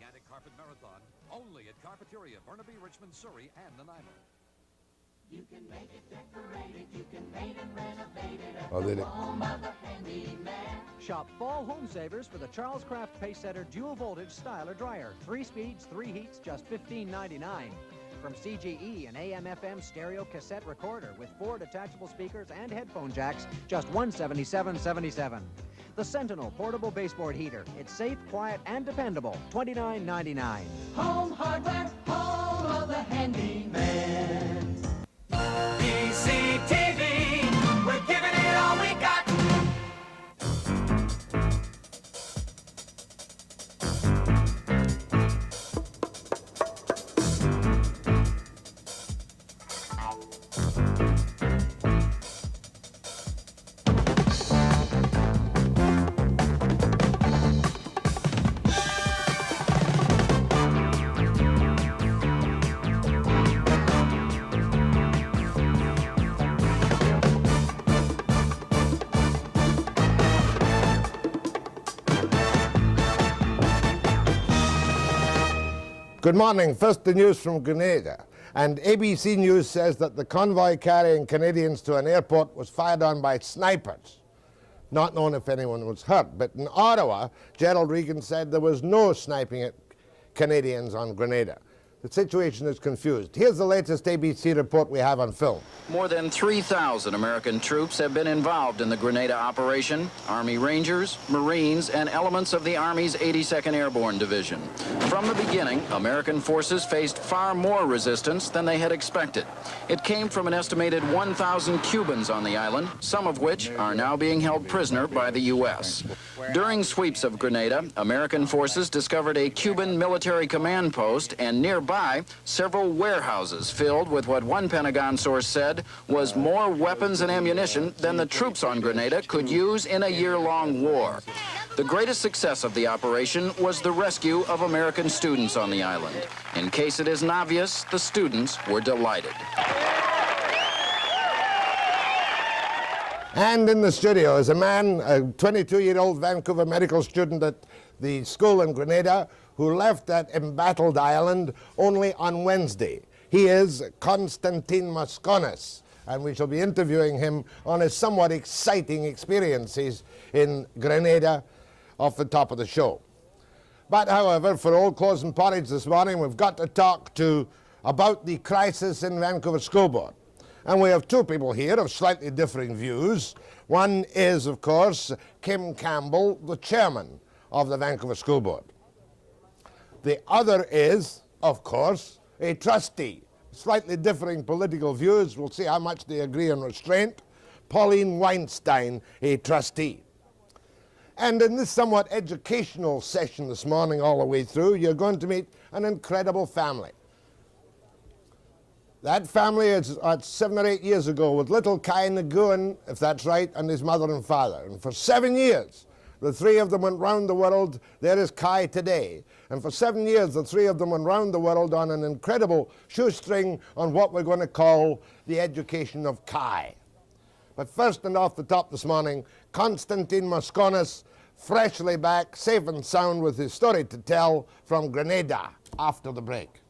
gigantic carpet marathon, only at Carpeteria, Burnaby, Richmond, Surrey, and Nanaimo. You can make it decorated, you can paint and renovate it at Oh, the did it? home of the handyman. Shop fall home savers for the Charles Craft Pace Setter Dual Voltage Styler Dryer. 3 speeds, 3 heats, just $15.99. From CGE, an AM/FM stereo cassette recorder with 4 detachable speakers and headphone jacks, just $177.77. The Sentinel portable baseboard heater. It's safe, quiet, and dependable. $29.99. Home hardware, home of the handyman. BCTV, we're giving it all we got. Good morning. First, the news from Grenada. And ABC News says that the convoy carrying Canadians to an airport was fired on by snipers. Not known if anyone was hurt. But in Ottawa, Gerald Regan said there was no sniping at Canadians on Grenada. The situation is confused. Here's the latest ABC report we have on film. More than 3,000 American troops have been involved in the Grenada operation. Army Rangers, Marines, and elements of the Army's 82nd Airborne Division. From the beginning, American forces faced far more resistance than they had expected. It came from an estimated 1,000 Cubans on the island, some of which are now being held prisoner by the U.S. During sweeps of Grenada, American forces discovered a Cuban military command post, and nearby, several warehouses filled with what one Pentagon source said was more weapons and ammunition than the troops on Grenada could use in a year-long war. The greatest success of the operation was the rescue of American students on the island. In case it isn't obvious, the students were delighted. And in the studio is a man, a 22-year-old Vancouver medical student at the school in Grenada, who left that embattled island only on Wednesday. He is Constantine Moschonas, and we shall be interviewing him on his somewhat exciting experiences in Grenada off the top of the show. But however, for Old Clothes and Porridge this morning, we've got to talk about the crisis in Vancouver School Board. And we have two people here of slightly differing views. One is, of course, Kim Campbell, the chairman of the Vancouver School Board. The other is, of course, a trustee. Slightly differing political views. We'll see how much they agree on restraint. Pauline Weinstein, a trustee. And in this somewhat educational session this morning all the way through, you're going to meet an incredible family. That family is 7 or 8 years ago with little Kai Nguyen, if that's right, and his mother and father. And for 7 years, the three of them went round the world. There is Kai today. And for 7 years, the three of them went round the world on an incredible shoestring on what we're going to call the education of Kai. But first and off the top this morning, Constantine Moschonas, freshly back, safe and sound with his story to tell from Grenada after the break.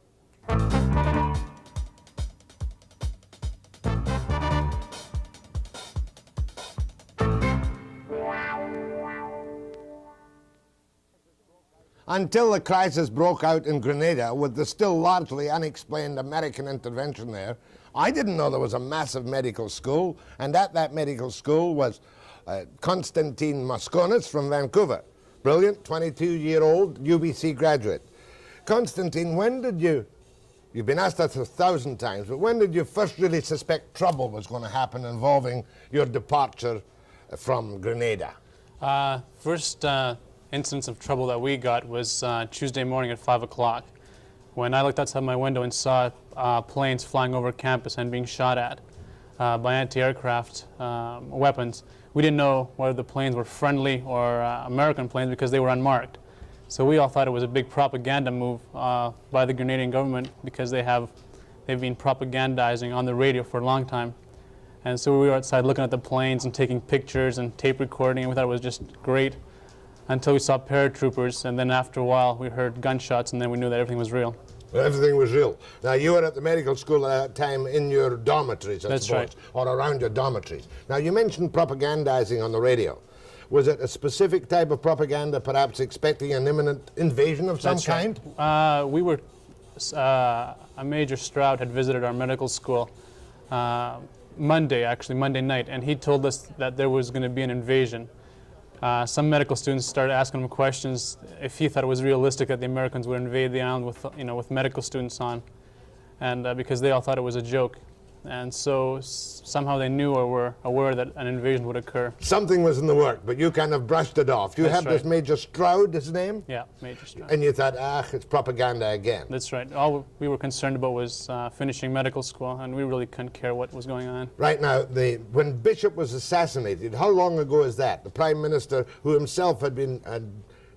Until the crisis broke out in Grenada with the still largely unexplained American intervention there, I didn't know there was a massive medical school, and at that medical school was Constantine Moschonas from Vancouver. Brilliant, 22-year-old UBC graduate. Constantine, when did you've been asked that 1,000 times, but when did you first really suspect trouble was going to happen involving your departure from Grenada? First instance of trouble that we got was Tuesday morning at 5 o'clock when I looked outside my window and saw planes flying over campus and being shot at by anti-aircraft weapons. We didn't know whether the planes were friendly or American planes because they were unmarked. So we all thought it was a big propaganda move by the Grenadian government because they've been propagandizing on the radio for a long time. And so we were outside looking at the planes and taking pictures and tape recording, and we thought it was just great. until we saw paratroopers, and then after a while we heard gunshots, and then we knew that everything was real. Everything was real. Now, you were at the medical school at that time in your dormitories, I That's suppose, right. or around your dormitories. Now, you mentioned propagandizing on the radio. Was it a specific type of propaganda, perhaps expecting an imminent invasion of some That's kind? right. We were, a Major Stroud had visited our medical school Monday night, and he told us that there was going to be an invasion. Some medical students started asking him questions if he thought it was realistic that the Americans would invade the island with medical students on, and because they all thought it was a joke. And so somehow they knew or were aware that an invasion would occur. Something was in the work, but you kind of brushed it off. You had this Major Stroud, his name? Yeah, Major Stroud. And you thought, it's propaganda again. That's right. All we were concerned about was finishing medical school, and we really couldn't care what was going on. Right now, when Bishop was assassinated, how long ago is that? The Prime Minister, who himself had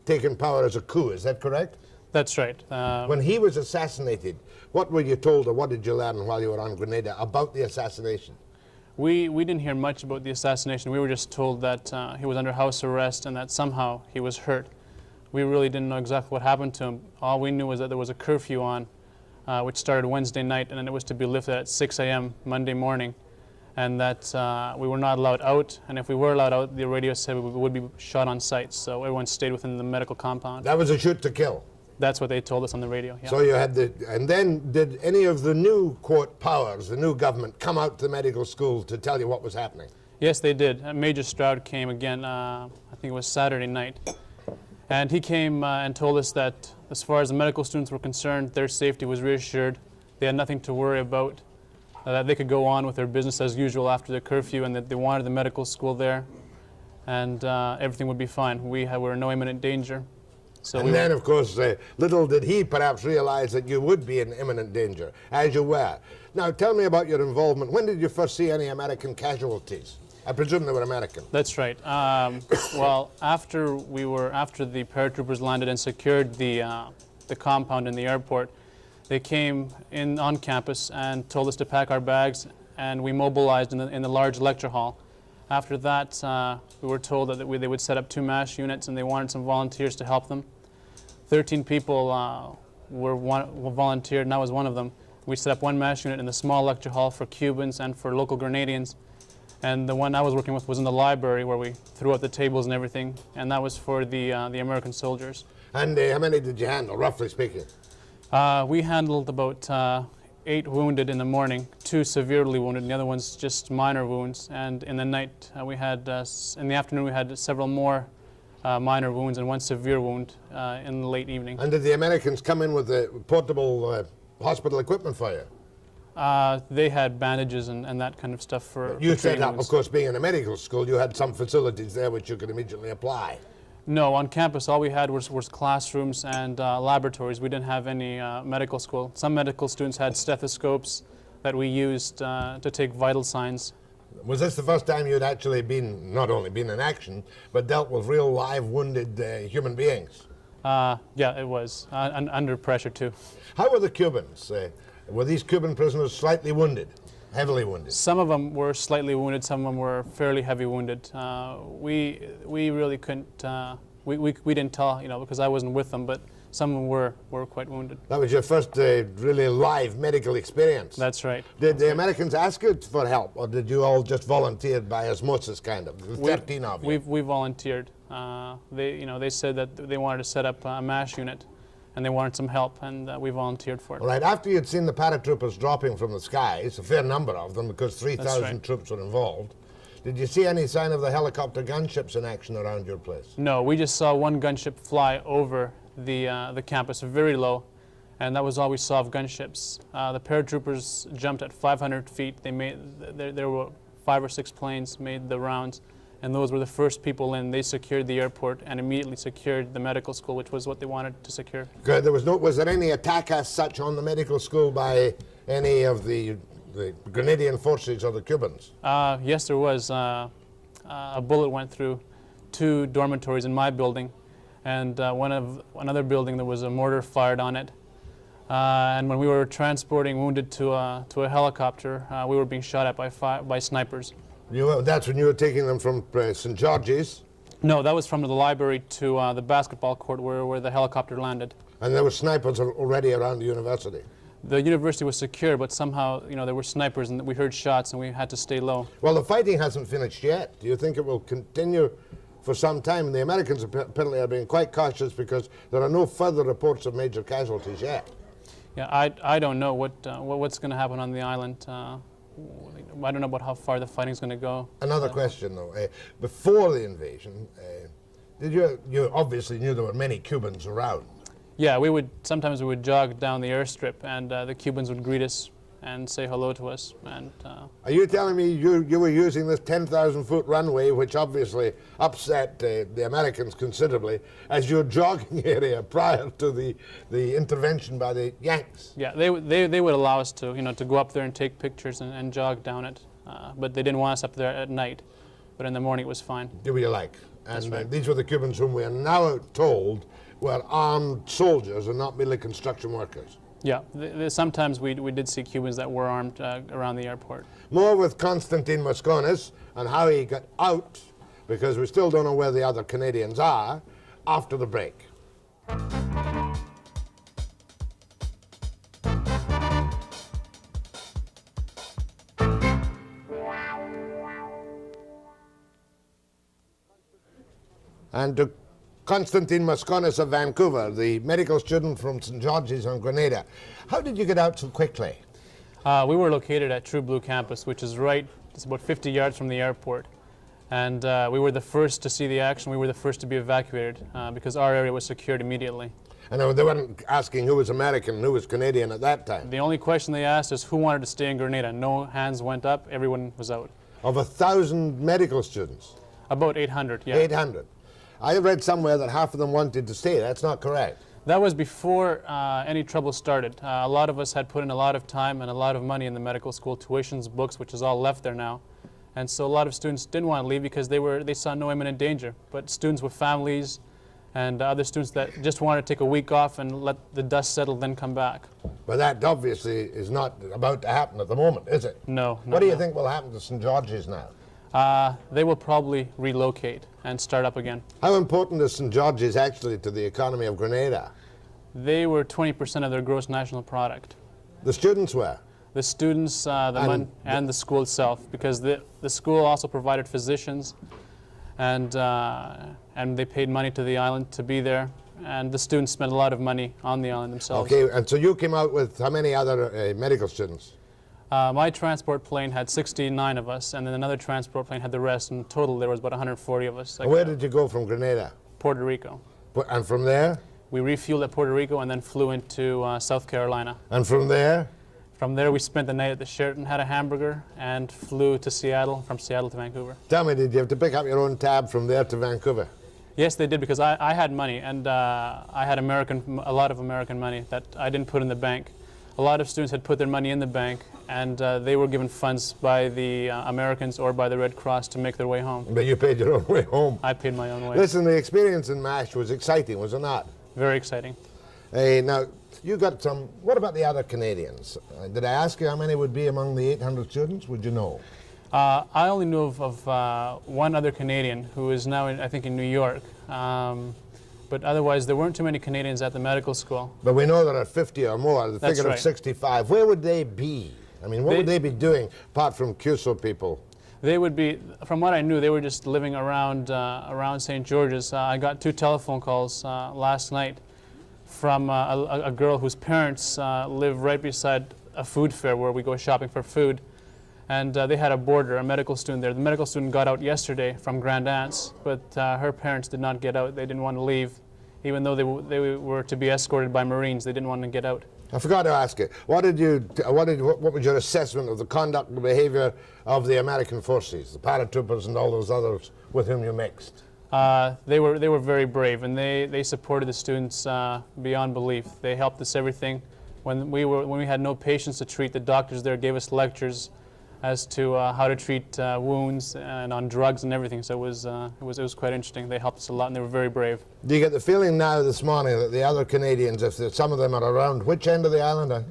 taken power as a coup, is that correct? That's right. When he was assassinated, what were you told or what did you learn while you were on Grenada about the assassination? We didn't hear much about the assassination. We were just told that he was under house arrest and that somehow he was hurt. We really didn't know exactly what happened to him. All we knew was that there was a curfew on, which started Wednesday night, and then it was to be lifted at 6 a.m. Monday morning, and that we were not allowed out, and if we were allowed out, the radio said we would be shot on sight, so everyone stayed within the medical compound. That was a shoot to kill. That's what they told us on the radio, yeah. So you had and then did any of the new, quote, powers, the new government, come out to the medical school to tell you what was happening? Yes, they did. Major Stroud came again, I think it was Saturday night, and he came and told us that as far as the medical students were concerned, their safety was reassured. They had nothing to worry about, that they could go on with their business as usual after the curfew, and that they wanted the medical school there, and everything would be fine. We were in no imminent danger. So and then, of course, little did he perhaps realize that you would be in imminent danger, as you were. Now, tell me about your involvement. When did you first see any American casualties? I presume they were American. That's right. Well, after the paratroopers landed and secured the compound in the airport, they came in on campus and told us to pack our bags, and we mobilized in the large lecture hall. After that, we were told that they would set up 2 MASH units, and they wanted some volunteers to help them. 13 people were volunteered, and I was one of them. We set up 1 MASH unit in the small lecture hall for Cubans and for local Grenadians. And the one I was working with was in the library, where we threw out the tables and everything, and that was for the American soldiers. And how many did you handle, roughly speaking? We handled about 8 wounded in the morning, 2 severely wounded, and the other ones just minor wounds. And in the night, in the afternoon, we had several more minor wounds and 1 severe wound in the late evening. And did the Americans come in with the portable hospital equipment for you? They had bandages and that kind of stuff for You set up, wounds. of course, being in a medical school, you had some facilities there which you could immediately apply. No, on campus, all we had was classrooms and laboratories. We didn't have any medical school. Some medical students had stethoscopes that we used to take vital signs. Was this the first time you'd actually not only been in action, but dealt with real live wounded human beings? Yeah, it was, under pressure too. How were the Cubans? Were these Cuban prisoners slightly wounded, heavily wounded? Some of them were slightly wounded, some of them were fairly heavy wounded. We really couldn't, we didn't tell, because I wasn't with them, but some of them were quite wounded. That was your first really live medical experience? That's right. Did the Americans ask you for help, or did you all just volunteer by osmosis, kind of? 13 of you. We volunteered. They said that they wanted to set up a MASH unit, and they wanted some help, and we volunteered for it. All right, after you'd seen the paratroopers dropping from the skies, a fair number of them, because 3,000 right. troops were involved, did you see any sign of the helicopter gunships in action around your place? No, we just saw 1 gunship fly over the campus, very low, and that was all we saw of gunships. The paratroopers jumped at 500 feet. There were 5 or 6 planes made the rounds, and those were the first people in. They secured the airport and immediately secured the medical school, which was what they wanted to secure. Good. Was there any attack as such on the medical school by any of the Grenadian forces or the Cubans? Yes, there was. A bullet went through 2 dormitories in my building, and another building, there was a mortar fired on it. And when we were transporting wounded to a helicopter, we were being shot at by snipers. That's when you were taking them from St. George's No, that was from the library to the basketball court where the helicopter landed. And there were snipers already around the university. The university was secure, but somehow, there were snipers and we heard shots and we had to stay low. Well, the fighting hasn't finished yet. Do you think it will continue for some time? The Americans apparently are being quite cautious because there are no further reports of major casualties yet. Yeah, I don't know what's going to happen on the island. I don't know about how far the fighting's going to go. Another question, though. Before the invasion, you obviously knew there were many Cubans around. Yeah, sometimes we would jog down the airstrip, and the Cubans would greet us and say hello to us. And are you telling me you were using this 10,000-foot runway, which obviously upset the Americans considerably, as your jogging area prior to the intervention by the Yanks? Yeah, they would allow us to to go up there and take pictures and jog down it, but they didn't want us up there at night. But in the morning it was fine. Do what you like. And That's right. These were the Cubans whom we are now told were armed soldiers and not merely construction workers. Yeah, sometimes we did see Cubans that were armed around the airport. More with Constantine Moschonas and how he got out, because we still don't know where the other Canadians are, after the break. And to Constantine Moschonas of Vancouver, the medical student from St. George's on Grenada. How did you get out so quickly? We were located at True Blue campus, which is it's about 50 yards from the airport. And we were the first to see the action. We were the first to be evacuated because our area was secured immediately. And they weren't asking who was American and who was Canadian at that time. The only question they asked is who wanted to stay in Grenada. No hands went up, everyone was out. Of 1,000 medical students? About 800, yeah. 800. I read somewhere that half of them wanted to stay. That's not correct. That was before any trouble started. A lot of us had put in a lot of time and a lot of money in the medical school, tuitions, books, which is all left there now. And so a lot of students didn't want to leave because they saw no imminent danger. But students with families and other students that just wanted to take a week off and let the dust settle, then come back. But that obviously is not about to happen at the moment, is it? No. What do you think will happen to St. George's now? They will probably relocate and start up again. How important is St. George's actually to the economy of Grenada? They were 20% of their gross national product. The students were? The students, and the school itself, because the school also provided physicians, and they paid money to the island to be there, and the students spent a lot of money on the island themselves. Okay, and so you came out with how many other medical students? My transport plane had 69 of us, and then another transport plane had the rest. In total, there was about 140 of us. And where did you go from Grenada? Puerto Rico. And from there? We refueled at Puerto Rico and then flew into South Carolina. And from there? From there, we spent the night at the Sheraton, had a hamburger, and flew to Seattle, from Seattle to Vancouver. Tell me, did you have to pick up your own tab from there to Vancouver? Yes, they did, because I had money, and I had a lot of American money that I didn't put in the bank. A lot of students had put their money in the bank, and they were given funds by the Americans or by the Red Cross to make their way home. But you paid your own way home. I paid my own way. Listen, the experience in MASH was exciting, was it not? Very exciting. Now, you got some, what about the other Canadians? Did I ask you how many would be among the 800 students? Would you know? I only knew of one other Canadian who is now, I think, in New York. But otherwise, there weren't too many Canadians at the medical school. But we know there are 50 or more, the That's figure right. of 65. Where would they be? I mean, what would they be doing, apart from CUSO people? They would be, from what I knew, they were just living around St. George's. I got 2 telephone calls last night from a girl whose parents live right beside a food fair where we go shopping for food. And they had a boarder, a medical student there. The medical student got out yesterday from Grand Aunts, but her parents did not get out. They didn't want to leave. Even though they were to be escorted by Marines, they didn't want to get out. I forgot to ask you, what was your assessment of the conduct and behavior of the American forces, the paratroopers and all those others with whom you mixed? They were very brave, and they supported the students beyond belief. They helped us everything. When we had no patients to treat, the doctors there gave us lectures as to how to treat wounds and on drugs and everything. So it was quite interesting. They helped us a lot, and they were very brave. Do you get the feeling now this morning that the other Canadians, if some of them are around, which end of the island?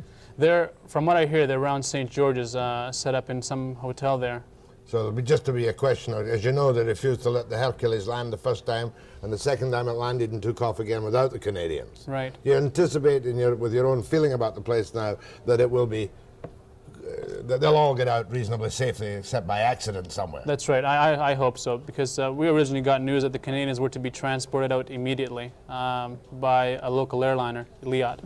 From what I hear, they're around St. George's, set up in some hotel there. So it'll be just to be a question of, as you know, they refused to let the Hercules land the first time, and the second time it landed and took off again without the Canadians. Right. You anticipate with your own feeling about the place now that it will be, that they'll all get out reasonably safely except by accident somewhere. That's right. I hope so, because we originally got news that the Canadians were to be transported out immediately by a local airliner, Liat.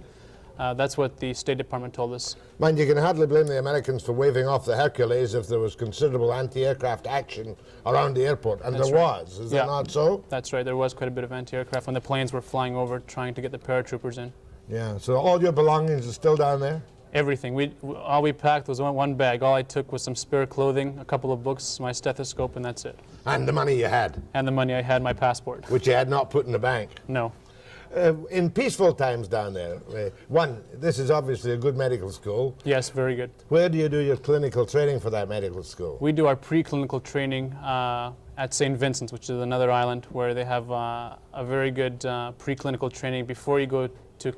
That's what the State Department told us. Mind you, can hardly blame the Americans for waving off the Hercules if there was considerable anti-aircraft action around the airport, and That's there right. was. Is that not so? That's right. There was quite a bit of anti-aircraft when the planes were flying over trying to get the paratroopers in. Yeah, so all your belongings are still down there? Everything. All we packed was one bag. All I took was some spare clothing, a couple of books, my stethoscope, and that's it. And the money you had? And the money I had, my passport. Which you had not put in the bank? No. In peaceful times down there, this is obviously a good medical school. Yes, very good. Where do you do your clinical training for that medical school? We do our pre-clinical training at St. Vincent's, which is another island where they have a very good pre-clinical training before you go to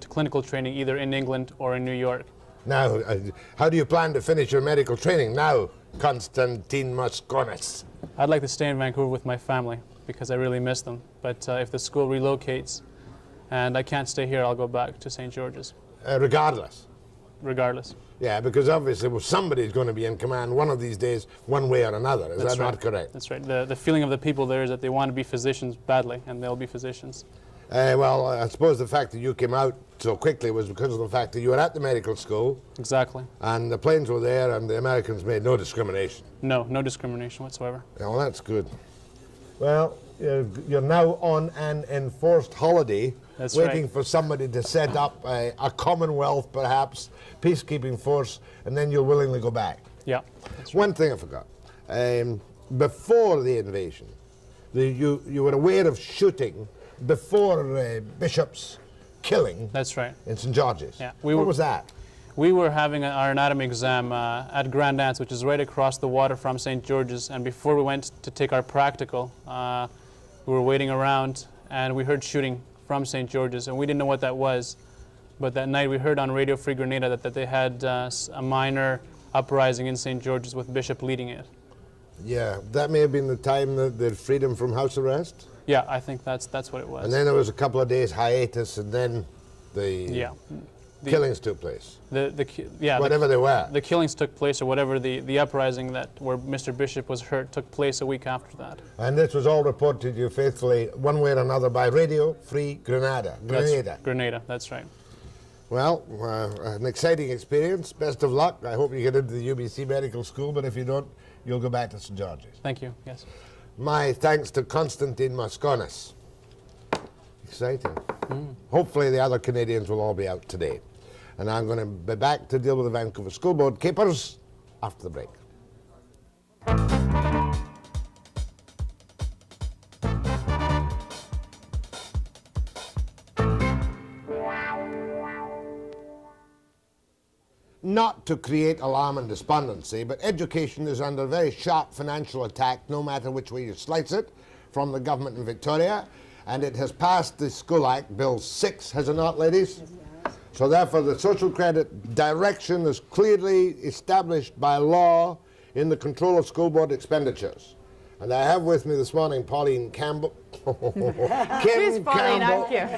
clinical training either in England or in New York. Now, how do you plan to finish your medical training now, Constantine Moschonas? I'd like to stay in Vancouver with my family because I really miss them. But if the school relocates and I can't stay here, I'll go back to St. George's. Regardless? Regardless. Yeah, because obviously somebody's going to be in command one of these days, one way or another. Is that not correct? That's right. The feeling of the people there is that they want to be physicians badly, and they'll be physicians. Well, I suppose the fact that you came out so quickly was because of the fact that you were at the medical school. Exactly. And the planes were there, and the Americans made no discrimination. No discrimination whatsoever. Yeah, well, that's good. Well, you're now on an enforced holiday. That's waiting right. for somebody to set up a Commonwealth, perhaps, peacekeeping force, and then you'll willingly go back. Yeah. That's right. One thing I forgot. Before the invasion, you were aware of shooting before Bishop's killing. That's right. In St. George's. Yeah. What was that? We were having our anatomy exam at Grand Anse, which is right across the water from St. George's, and before we went to take our practical, we were waiting around, and we heard shooting from St. George's, and we didn't know what that was. But that night we heard on Radio Free Grenada that they had a minor uprising in St. George's with Bishop leading it. Yeah, that may have been the time that they freedom from house arrest. Yeah, I think that's what it was. And then there was a couple of days hiatus, and then the killings took place. Whatever they were. The killings took place, or whatever the uprising where Mr. Bishop was hurt took place a week after that. And this was all reported to you faithfully, one way or another, by Radio Free Grenada. Grenada, that's right. Well, an exciting experience. Best of luck. I hope you get into the UBC Medical School, but if you don't, you'll go back to St. George's. Thank you, yes. My thanks to Constantine Moschonas. Exciting. Hopefully the other Canadians will all be out today. And I'm going to be back to deal with the Vancouver School Board capers after the break. Not to create alarm and despondency, but education is under very sharp financial attack, no matter which way you slice it, from the government in Victoria, and it has passed the School Act, Bill 6, has it not, ladies? Yes. So therefore the social credit direction is clearly established by law in the control of school board expenditures. And I have with me this morning Pauline Campbell. She's Pauline, aren't you?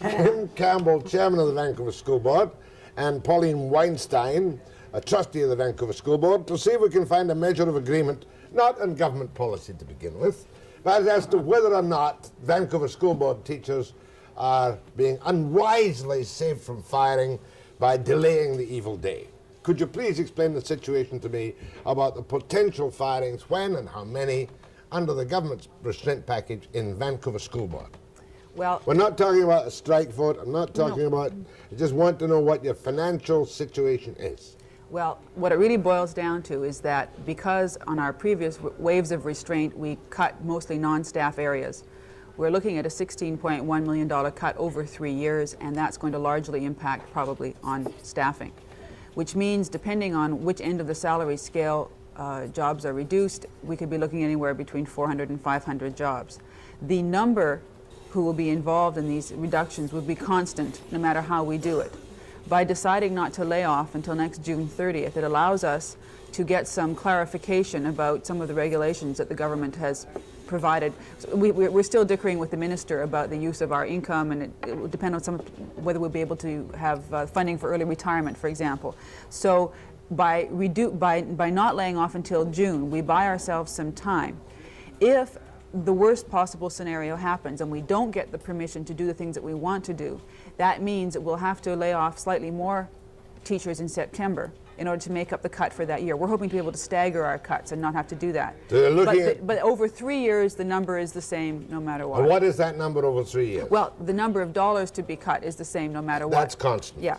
Kim Campbell, chairman of the Vancouver School Board, and Pauline Weinstein, a trustee of the Vancouver School Board, to see if we can find a measure of agreement, not on government policy to begin with, but as to whether or not Vancouver School Board teachers are being unwisely saved from firing by delaying the evil day. Could you please explain the situation to me about the potential firings, when and how many, under the government's restraint package in Vancouver School Board? Well, we're not talking about a strike vote. I'm not talking about, I just want to know what your financial situation is. Well, what it really boils down to is that because on our previous waves of restraint, we cut mostly non-staff areas, we're looking at a $16.1 million cut over 3 years, and that's going to largely impact probably on staffing, which means depending on which end of the salary scale jobs are reduced, we could be looking anywhere between 400 and 500 jobs. The number who will be involved in these reductions would be constant no matter how we do it. by deciding not to lay off until next June 30th, it allows us to get some clarification about some of the regulations that the government has provided. So we're still dickering with the minister about the use of our income, and it will depend on whether we'll be able to have funding for early retirement, for example. So by not laying off until June, we buy ourselves some time. If the worst possible scenario happens and we don't get the permission to do the things that we want to do, that means that we'll have to lay off slightly more teachers in September in order to make up the cut for that year. We're hoping to be able to stagger our cuts and not have to do that. But over 3 years, the number is the same no matter what. And what is that number over 3 years? Well, the number of dollars to be cut is the same no matter what. That's constant. Yeah.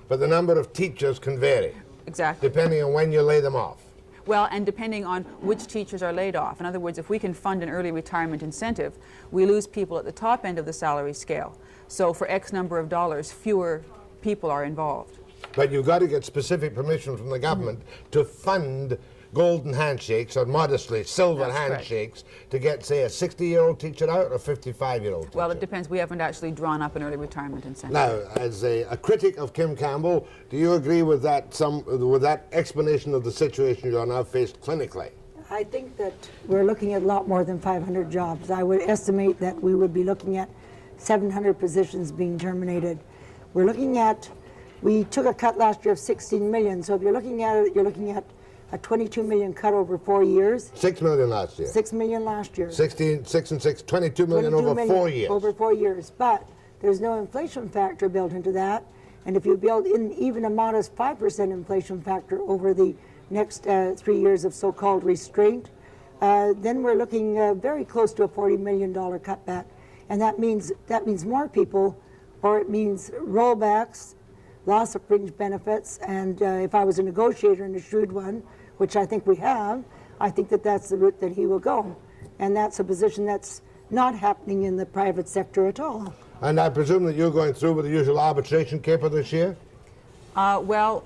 But the number of teachers can vary. Exactly. Depending on when you lay them off. Well, and depending on which teachers are laid off. In other words, if we can fund an early retirement incentive, we lose people at the top end of the salary scale. So for X number of dollars, fewer people are involved. But you've got to get specific permission from the government to fund golden handshakes, or modestly silver handshakes, to get, say, a 60-year-old teacher out or a 55-year-old teacher. Well, it depends. We haven't actually drawn up an early retirement incentive. Now, as a critic of Kim Campbell, do you agree with that explanation of the situation you are now faced clinically? I think that we're looking at a lot more than 500 jobs. I would estimate that we would be looking at 700 positions being terminated. We took a cut last year of 16 million, so if you're looking at it, you're looking at a 22 million cut over 4 years. 6 million last year. 6 million last year. 6 and 6, 22 million over 4 years. Over 4 years, but there's no inflation factor built into that, and if you build in even a modest 5% inflation factor over the next 3 years of so-called restraint, then we're looking very close to a $40 million cutback, and that means more people, or it means rollbacks, loss of fringe benefits, and if I was a negotiator and a shrewd one, which I think we have, I think that that's the route that he will go. And that's a position that's not happening in the private sector at all. And I presume that you're going through with the usual arbitration caper this year? Well,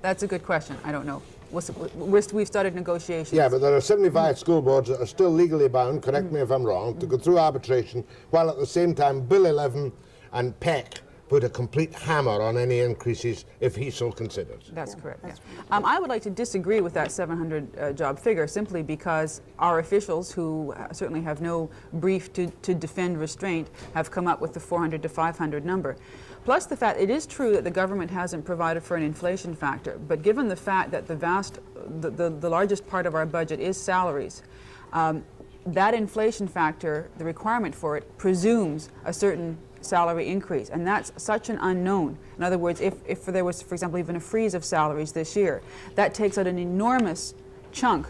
that's a good question. I don't know. We've started negotiations. Yeah, but there are 75 school boards that are still legally bound, correct me if I'm wrong, to go through arbitration, while at the same time Bill 11 and Peck put a complete hammer on any increases if he so considers. That's correct. Yeah. I would like to disagree with that 700 job figure simply because our officials, who certainly have no brief to defend restraint, have come up with the 400 to 500 number. Plus the fact, it is true that the government hasn't provided for an inflation factor, but given the fact that the largest part of our budget is salaries, that inflation factor, the requirement for it, presumes a certain salary increase, and that's such an unknown. In other words, if there was, for example, even a freeze of salaries this year, that takes out an enormous chunk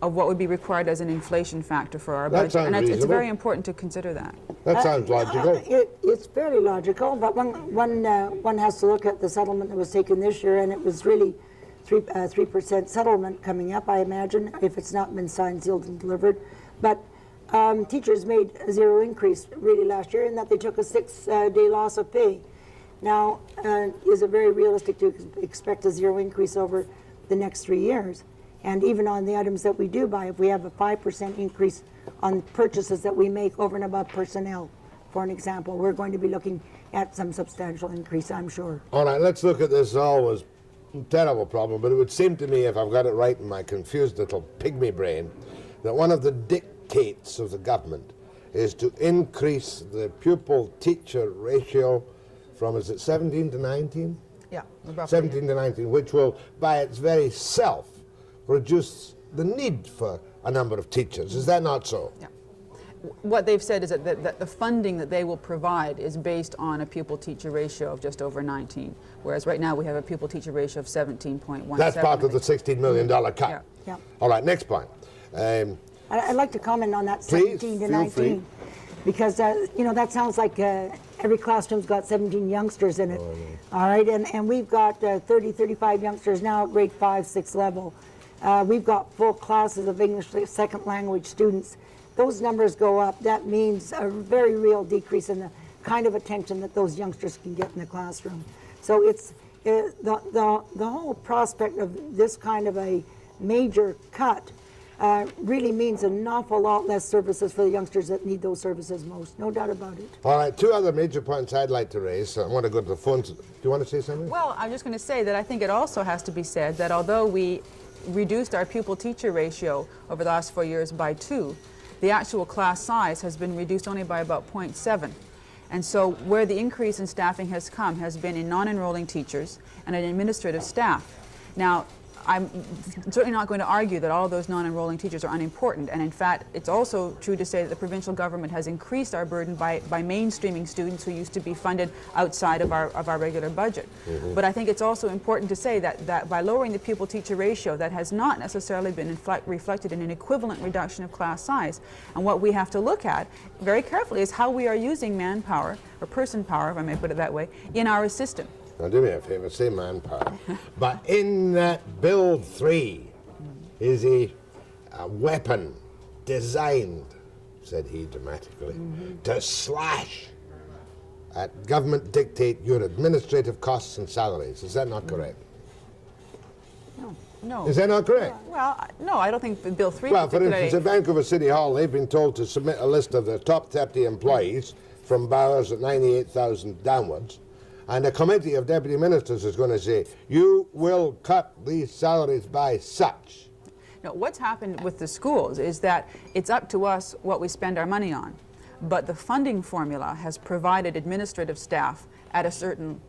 of what would be required as an inflation factor for our budget. And it's very important to consider that. That sounds logical. It's fairly logical, but one has to look at the settlement that was taken this year, and it was really 3% settlement coming up, I imagine, if it's not been signed, sealed, and delivered. But teachers made a zero increase really last year in that they took a 6-day loss of pay. Now, is it very realistic to expect a zero increase over the next 3 years? And even on the items that we do buy, if we have a 5% increase on purchases that we make over and above personnel, for an example, we're going to be looking at some substantial increase, I'm sure. All right, let's look at this always terrible problem, but it would seem to me, if I've got it right in my confused little pygmy brain, that one of the dictates of the government is to increase the pupil-teacher ratio from, is it 17 to 19? Yeah, roughly. 17 to 19, which will, by its very self, reduce the need for a number of teachers. Is that not so? Yeah. What they've said is that the funding that they will provide is based on a pupil-teacher ratio of just over 19, whereas right now we have a pupil-teacher ratio of 17.17. That's part of the $16 million cut. Yeah. Yeah. All right, next point. I'd like to comment on that Please, 17 to feel 19, free. because that sounds like every classroom's got 17 youngsters in it. All right, and we've got 30, 35 youngsters now at grade 5, 6 level. We've got full classes of English second language students. Those numbers go up. That means a very real decrease in the kind of attention that those youngsters can get in the classroom. So it's the whole prospect of this kind of a major cut really means an awful lot less services for the youngsters that need those services most. No doubt about it. All right, two other major points I'd like to raise. I want to go to the phones. Do you want to say something? Well, I'm just going to say that I think it also has to be said that although we reduced our pupil-teacher ratio over the last 4 years by 2, the actual class size has been reduced only by about 0.7. And so where the increase in staffing has come has been in non-enrolling teachers and in administrative staff. Now, I'm certainly not going to argue that all of those non-enrolling teachers are unimportant, and in fact, it's also true to say that the provincial government has increased our burden by mainstreaming students who used to be funded outside of our regular budget. But I think it's also important to say that by lowering the pupil-teacher ratio, that has not necessarily been reflected in an equivalent reduction of class size. And what we have to look at very carefully is how we are using manpower, or person power, if I may put it that way, in our system. Now, do me a favor, say manpower. But in that Bill 3 is a weapon designed, said he dramatically, to slash at government dictate your administrative costs and salaries. Is that not correct? No. Is that not correct? Well, no, I don't think Bill 3 Well, for particularly... instance, at Vancouver City Hall, they've been told to submit a list of their top 30 employees from Bowers at 98,000 downwards. And a committee of deputy ministers is going to say, you will cut these salaries by such. No, what's happened with the schools is that it's up to us what we spend our money on. But the funding formula has provided administrative staff at a certain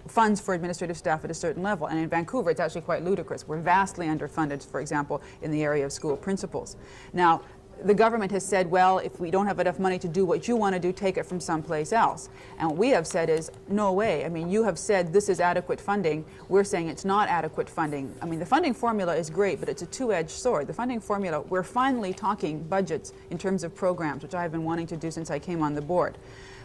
funds for administrative staff at a certain level. And in Vancouver, it's actually quite ludicrous. We're vastly underfunded, for example, in the area of school principals. Now, the government has said, well, if we don't have enough money to do what you want to do, take it from someplace else. And what we have said is, no way. I mean, you have said this is adequate funding. We're saying it's not adequate funding. I mean, the funding formula is great, but it's a two-edged sword. The funding formula, we're finally talking budgets in terms of programs, which I've been wanting to do since I came on the board.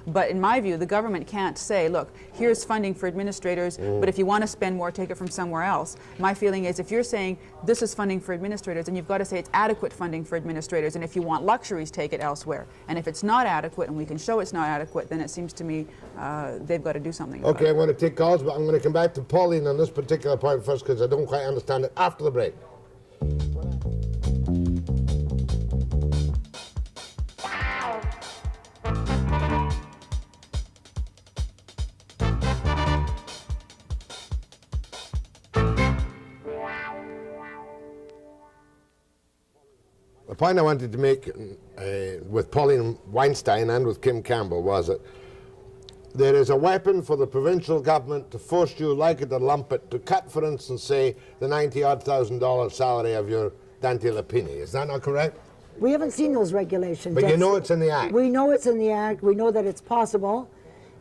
But in my view, the government can't say, look, here's funding for administrators, but if you want to spend more, take it from somewhere else. My feeling is if you're saying this is funding for administrators, then you've got to say it's adequate funding for administrators, and if you want luxuries, take it elsewhere. And if it's not adequate, and we can show it's not adequate, then it seems to me they've got to do something about Okay, it. I'm going to take calls, but I'm going to come back to Pauline on this particular point first because I don't quite understand it after the break. The point I wanted to make with Pauline Weinstein and with Kim Campbell was that there is a weapon for the provincial government to force you, like it or lump it, to cut, for instance, say, the $90,000 salary of your Dante Lapini. Is that not correct? We haven't seen those regulations. But you know it's in the Act. We know it's in the Act. We know that it's possible.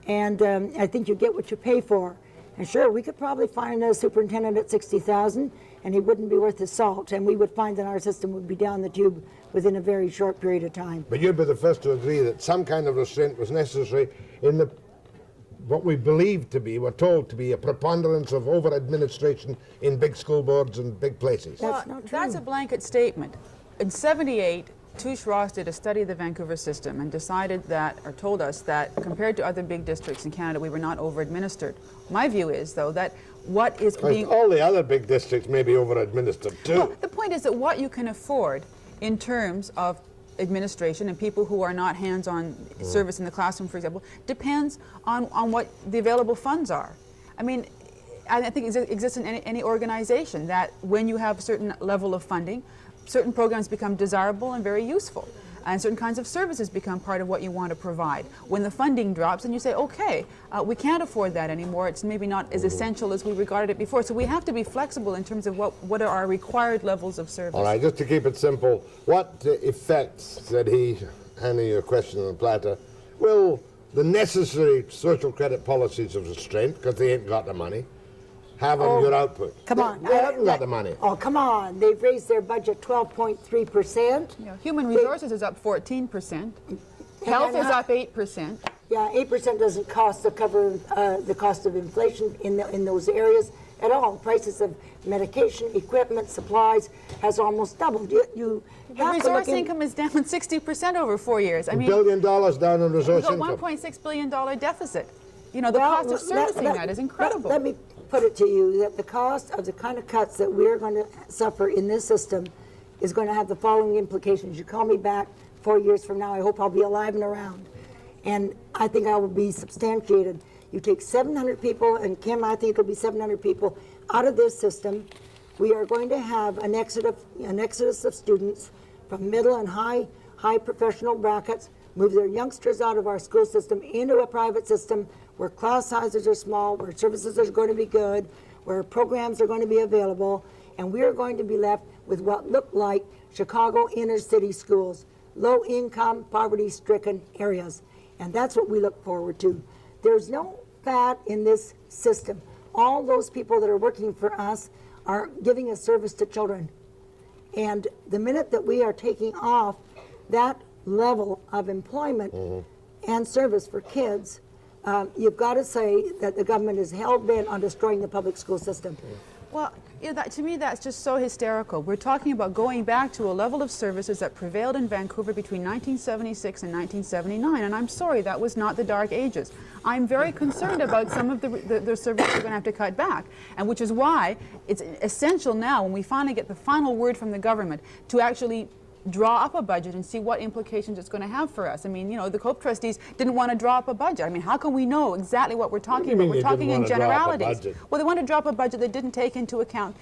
And I think you get what you pay for. And sure, we could probably find a superintendent at $60,000, and he wouldn't be worth his salt. And we would find that our system would be down the tube within a very short period of time. But you'd be the first to agree that some kind of restraint was necessary in the what we believe to be, we're told to be, a preponderance of over-administration in big school boards and big places. That's not true. That's a blanket statement. In '78, Touche Ross did a study of the Vancouver system and decided that, or told us that, compared to other big districts in Canada, we were not over-administered. My view is, though, that what is being... All the other big districts may be over-administered, too. Well, the point is that what you can afford in terms of administration and people who are not hands-on service in the classroom, for example, depends on what the available funds are. I mean, I think it exists in any organization that when you have a certain level of funding, certain programs become desirable and very useful, and certain kinds of services become part of what you want to provide. When the funding drops, and you say, okay, we can't afford that anymore, it's maybe not as essential as we regarded it before. So we have to be flexible in terms of what are our required levels of service. All right, just to keep it simple, what effects, said he, handing you a question on the platter, will the necessary social credit policies of restraint, because they ain't got the money, have on your output? Come on. They haven't got the money. Oh, come on. They've raised their budget 12.3%. Yeah, human resources is up 14%. Health is up 8%. Yeah, 8% doesn't cost to cover the cost of inflation in those areas at all. Prices of medication, equipment, supplies has almost doubled. You The have to resource look in- income is down 60% over 4 years. I $1 mean, billion down on we've resource got income. $1.6 billion deficit. You know, the Well, cost of servicing that is incredible. Let me put it to you that the cost of the kind of cuts that we're going to suffer in this system is going to have the following implications. You call me back 4 years from now, I hope I'll be alive and around. And I think I will be substantiated. You take 700 people, and Kim, I think it'll be 700 people out of this system. We are going to have an exodus of students from middle and high professional brackets, move their youngsters out of our school system into a private system where class sizes are small, where services are going to be good, where programs are going to be available, and we are going to be left with what look like Chicago inner city schools, low income, poverty stricken areas. And that's what we look forward to. There's no fat in this system. All those people that are working for us are giving a service to children. And the minute that we are taking off that level of employment and service for kids, you've got to say that the government is hell-bent on destroying the public school system. Well, to me, that's just so hysterical. We're talking about going back to a level of services that prevailed in Vancouver between 1976 and 1979, and I'm sorry, that was not the dark ages. I'm very concerned about some of the services we're going to have to cut back, and which is why it's essential now, when we finally get the final word from the government, to actually draw up a budget and see what implications it's going to have for us. I mean, the COPE trustees didn't want to draw up a budget. I mean, how can we know exactly what we're talking about? We're talking in generalities. Well, they want to drop a budget that didn't take into account,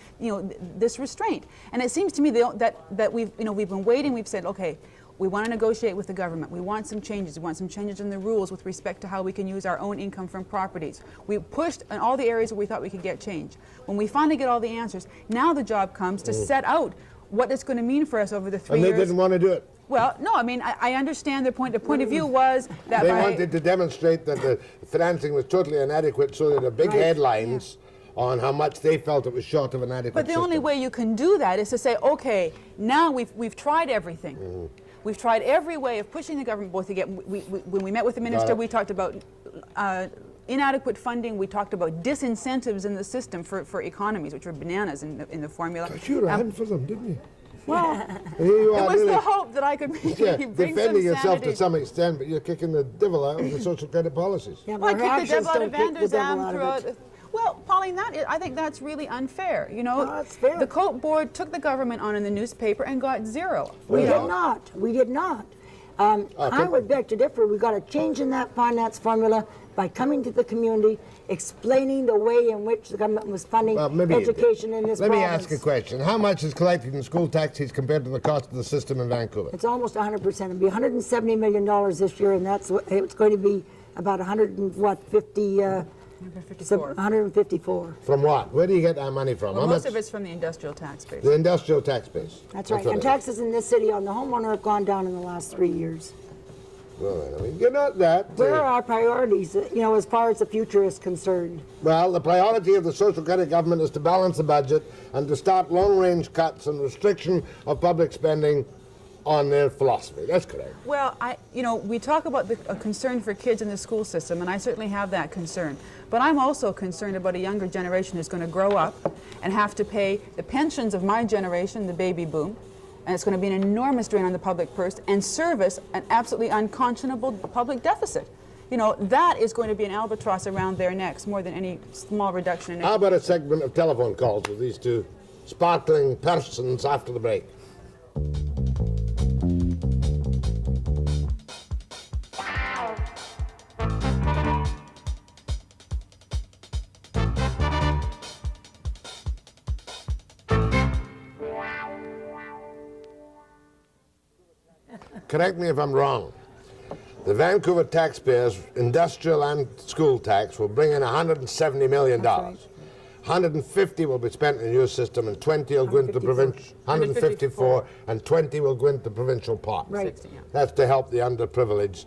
this restraint. And it seems to me that we've been waiting. We've said, okay, we want to negotiate with the government. We want some changes. We want some changes in the rules with respect to how we can use our own income from properties. We pushed in all the areas where we thought we could get change. When we finally get all the answers, now the job comes to set out what it's going to mean for us over the 3 years. And they didn't want to do it. Well, no, I mean, I understand their point. The point of view was that they wanted to demonstrate that the financing was totally inadequate, so that the big headlines on how much they felt it was short of an adequate But the system. only way you can do that is to say, okay, now we've tried everything. We've tried every way of pushing the government both to get. When we met with the minister, we talked about inadequate funding. We talked about disincentives in the system for economies, which were bananas in the formula. But you ran for them, didn't you? Well, Here you are, it was really, the hope that I could bring defending some yourself sanity. to some extent, but you're kicking the devil out of the social credit policies. Yeah, Well, but I our kicked the actions devil out of don't kick Van the der devil Zam out of throughout. it. Well, Pauline, I think that's really unfair. that's fair. The COPE board took the government on in the newspaper and got zero. We did not. We did not. I would beg to differ. We got a change in that finance formula by coming to the community, explaining the way in which the government was funding education in this Let province. me ask a question. How much is collected in school taxes compared to the cost of the system in Vancouver? It's almost 100%. It'll be $170 million this year, and it's going to be about 154. From what? Where do you get that money from? Well, How most much? of it's from the industrial tax base. The industrial tax base. That's right. what And it is. taxes in this city on the homeowner have gone down in the last 3 years. Well, I mean, you're not that. Where are our priorities, as far as the future is concerned? Well, the priority of the social credit government is to balance the budget and to start long-range cuts and restriction of public spending on their philosophy. That's correct. Well, we talk about a concern for kids in the school system, and I certainly have that concern. But I'm also concerned about a younger generation who's going to grow up and have to pay the pensions of my generation, the baby boom, and it's going to be an enormous drain on the public purse and service an absolutely unconscionable public deficit. That is going to be an albatross around their necks more than any small reduction in How about a segment of telephone calls with these two sparkling persons after the break? Correct me if I'm wrong. The Vancouver taxpayers, industrial and school tax, will bring in $170 million. That's right. 150 will be spent in the new system, and 20 will go into provincial. 154, and 20 will go into provincial parks. Right. 60, yeah. That's to help the underprivileged,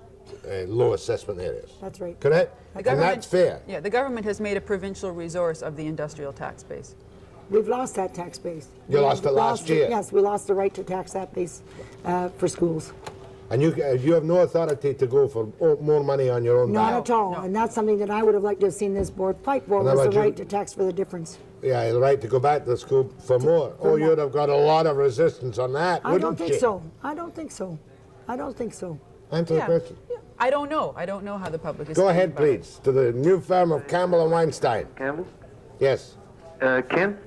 low assessment areas. That's right. Correct? The And government- that's fair. Yeah, the government has made a provincial resource of the industrial tax base. We've lost that tax base. You lost it last year. Yes, we lost the right to tax that base for schools. And you have no authority to go for more money on your own Not back. at all. And that's something that I would have liked to have seen this board fight for, And how was the about you? right to tax for the difference. Yeah, the right to go back to school for more. Oh, you'd have got a lot of resistance on that, I wouldn't don't think you? so. I don't think so. I don't think so. Answer the Yeah. question. Yeah. I don't know. I don't know how the public is Go feeling ahead, about it. please, to the new firm of Campbell and Weinstein. Campbell? Yes. Kim?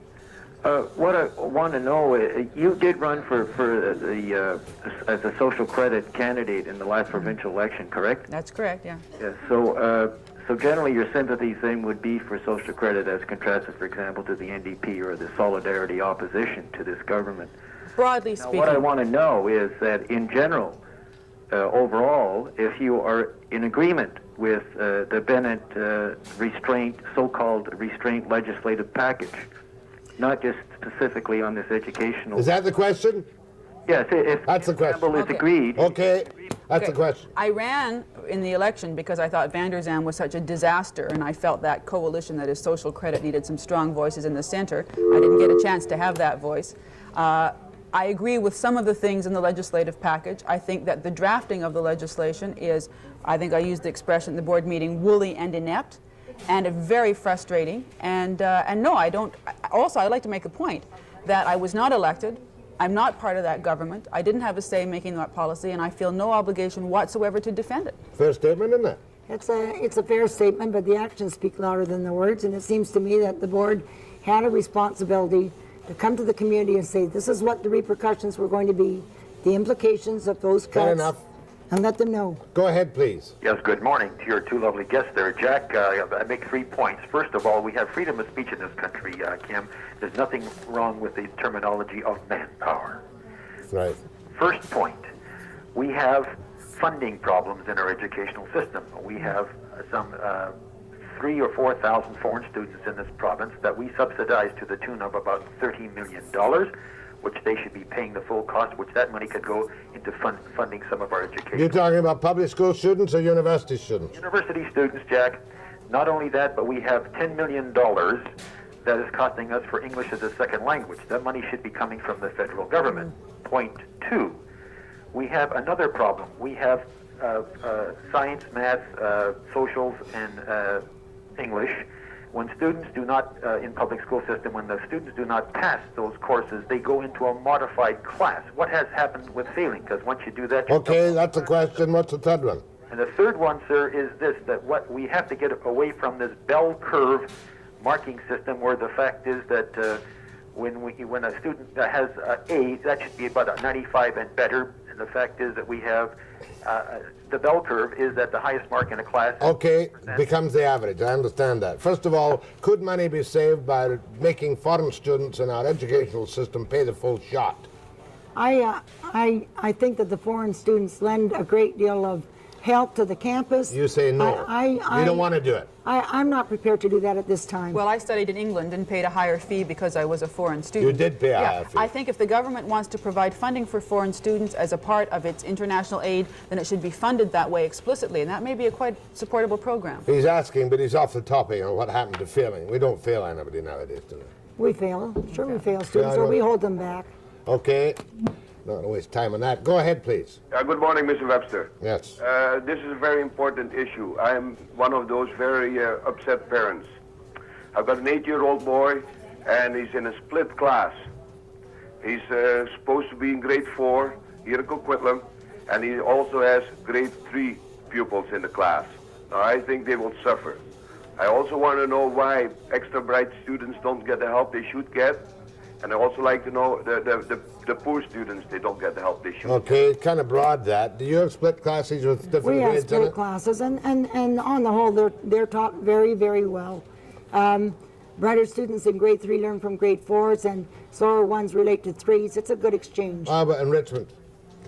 What I want to know, you did run for the as a social credit candidate in the last provincial election, correct? That's correct, yeah. Yeah. So generally, your sympathy thing would be for social credit, as contrasted, for example, to the NDP or the Solidarity opposition to this government. Broadly Now, speaking. what I want to know is that, in general, overall, if you are in agreement with the Bennett so-called restraint legislative package, not just specifically on this educational. Is that the question? Yes, if That's the question. Campbell is Okay. agreed. Okay, that's the question. I ran in the election because I thought Van der Zalm was such a disaster, and I felt that coalition that is social credit needed some strong voices in the center. I didn't get a chance to have that voice. I agree with some of the things in the legislative package. I think that the drafting of the legislation is, I think I used the expression at the board meeting, woolly and inept, and very frustrating. And no, I don't. Also, I'd like to make a point that I was not elected. I'm not part of that government. I didn't have a say in making that policy, and I feel no obligation whatsoever to defend it. Fair statement, isn't it? It's a fair statement, but the actions speak louder than the words, and it seems to me that the board had a responsibility to come to the community and say, this is what the repercussions were going to be, the implications of those Fair cuts, enough. and let them know. Go ahead, please. Yes, good morning to your two lovely guests there. Jack, I make 3 points. First of all, we have freedom of speech in this country, Kim. There's nothing wrong with the terminology of manpower. Right. First point, we have funding problems in our educational system. We have some 3,000 or 4,000 foreign students in this province that we subsidize to the tune of about $30 million, which they should be paying the full cost, which that money could go into funding some of our education. You're talking about public school students or university students? University students, Jack. Not only that, but we have $10 million that is costing us for English as a second language. That money should be coming from the federal government. Point 2, we have another problem. We have science, math, socials, and English. When students do not, in public school system, when the students do not pass those courses, they go into a modified class. What has happened with failing? Because once you do that... Okay, that's a question. What's the third one? And the third one, sir, is this, that what we have to get away from this bell curve marking system where the fact is that when a student has A, that should be about a 95 and better. And the fact is that we have the bell curve is that the highest mark in a class... Okay, becomes the average. I understand that. First of all, could money be saved by making foreign students in our educational system pay the full shot? I think that the foreign students lend a great deal of help to the campus. You say no. You don't want to do it. I'm not prepared to do that at this time. Well, I studied in England and paid a higher fee because I was a foreign student. You did pay a higher fee. I think if the government wants to provide funding for foreign students as a part of its international aid, then it should be funded that way explicitly, and that may be a quite supportable program. He's asking, but he's off the topic on what happened to failing. We don't fail anybody nowadays, do we? We fail. Sure, we fail students, or we hold them back. Okay. Not going to waste time on that. Go ahead, please. Good morning, Mr. Webster. Yes. This is a very important issue. I am one of those very upset parents. I've got an 8-year-old boy, and he's in a split class. He's supposed to be in grade 4 here at Coquitlam, and he also has grade 3 pupils in the class. Now, I think they will suffer. I also want to know why extra bright students don't get the help they should get. And I also like to know the poor students, they don't get the help they should. Okay, kind of broad that. Do you have split classes with different We have grades in split it? classes, and on the whole, they're taught very, very well. Brighter students in grade 3 learn from grade 4s, and slower ones relate to 3s. It's a good exchange. But enrichment,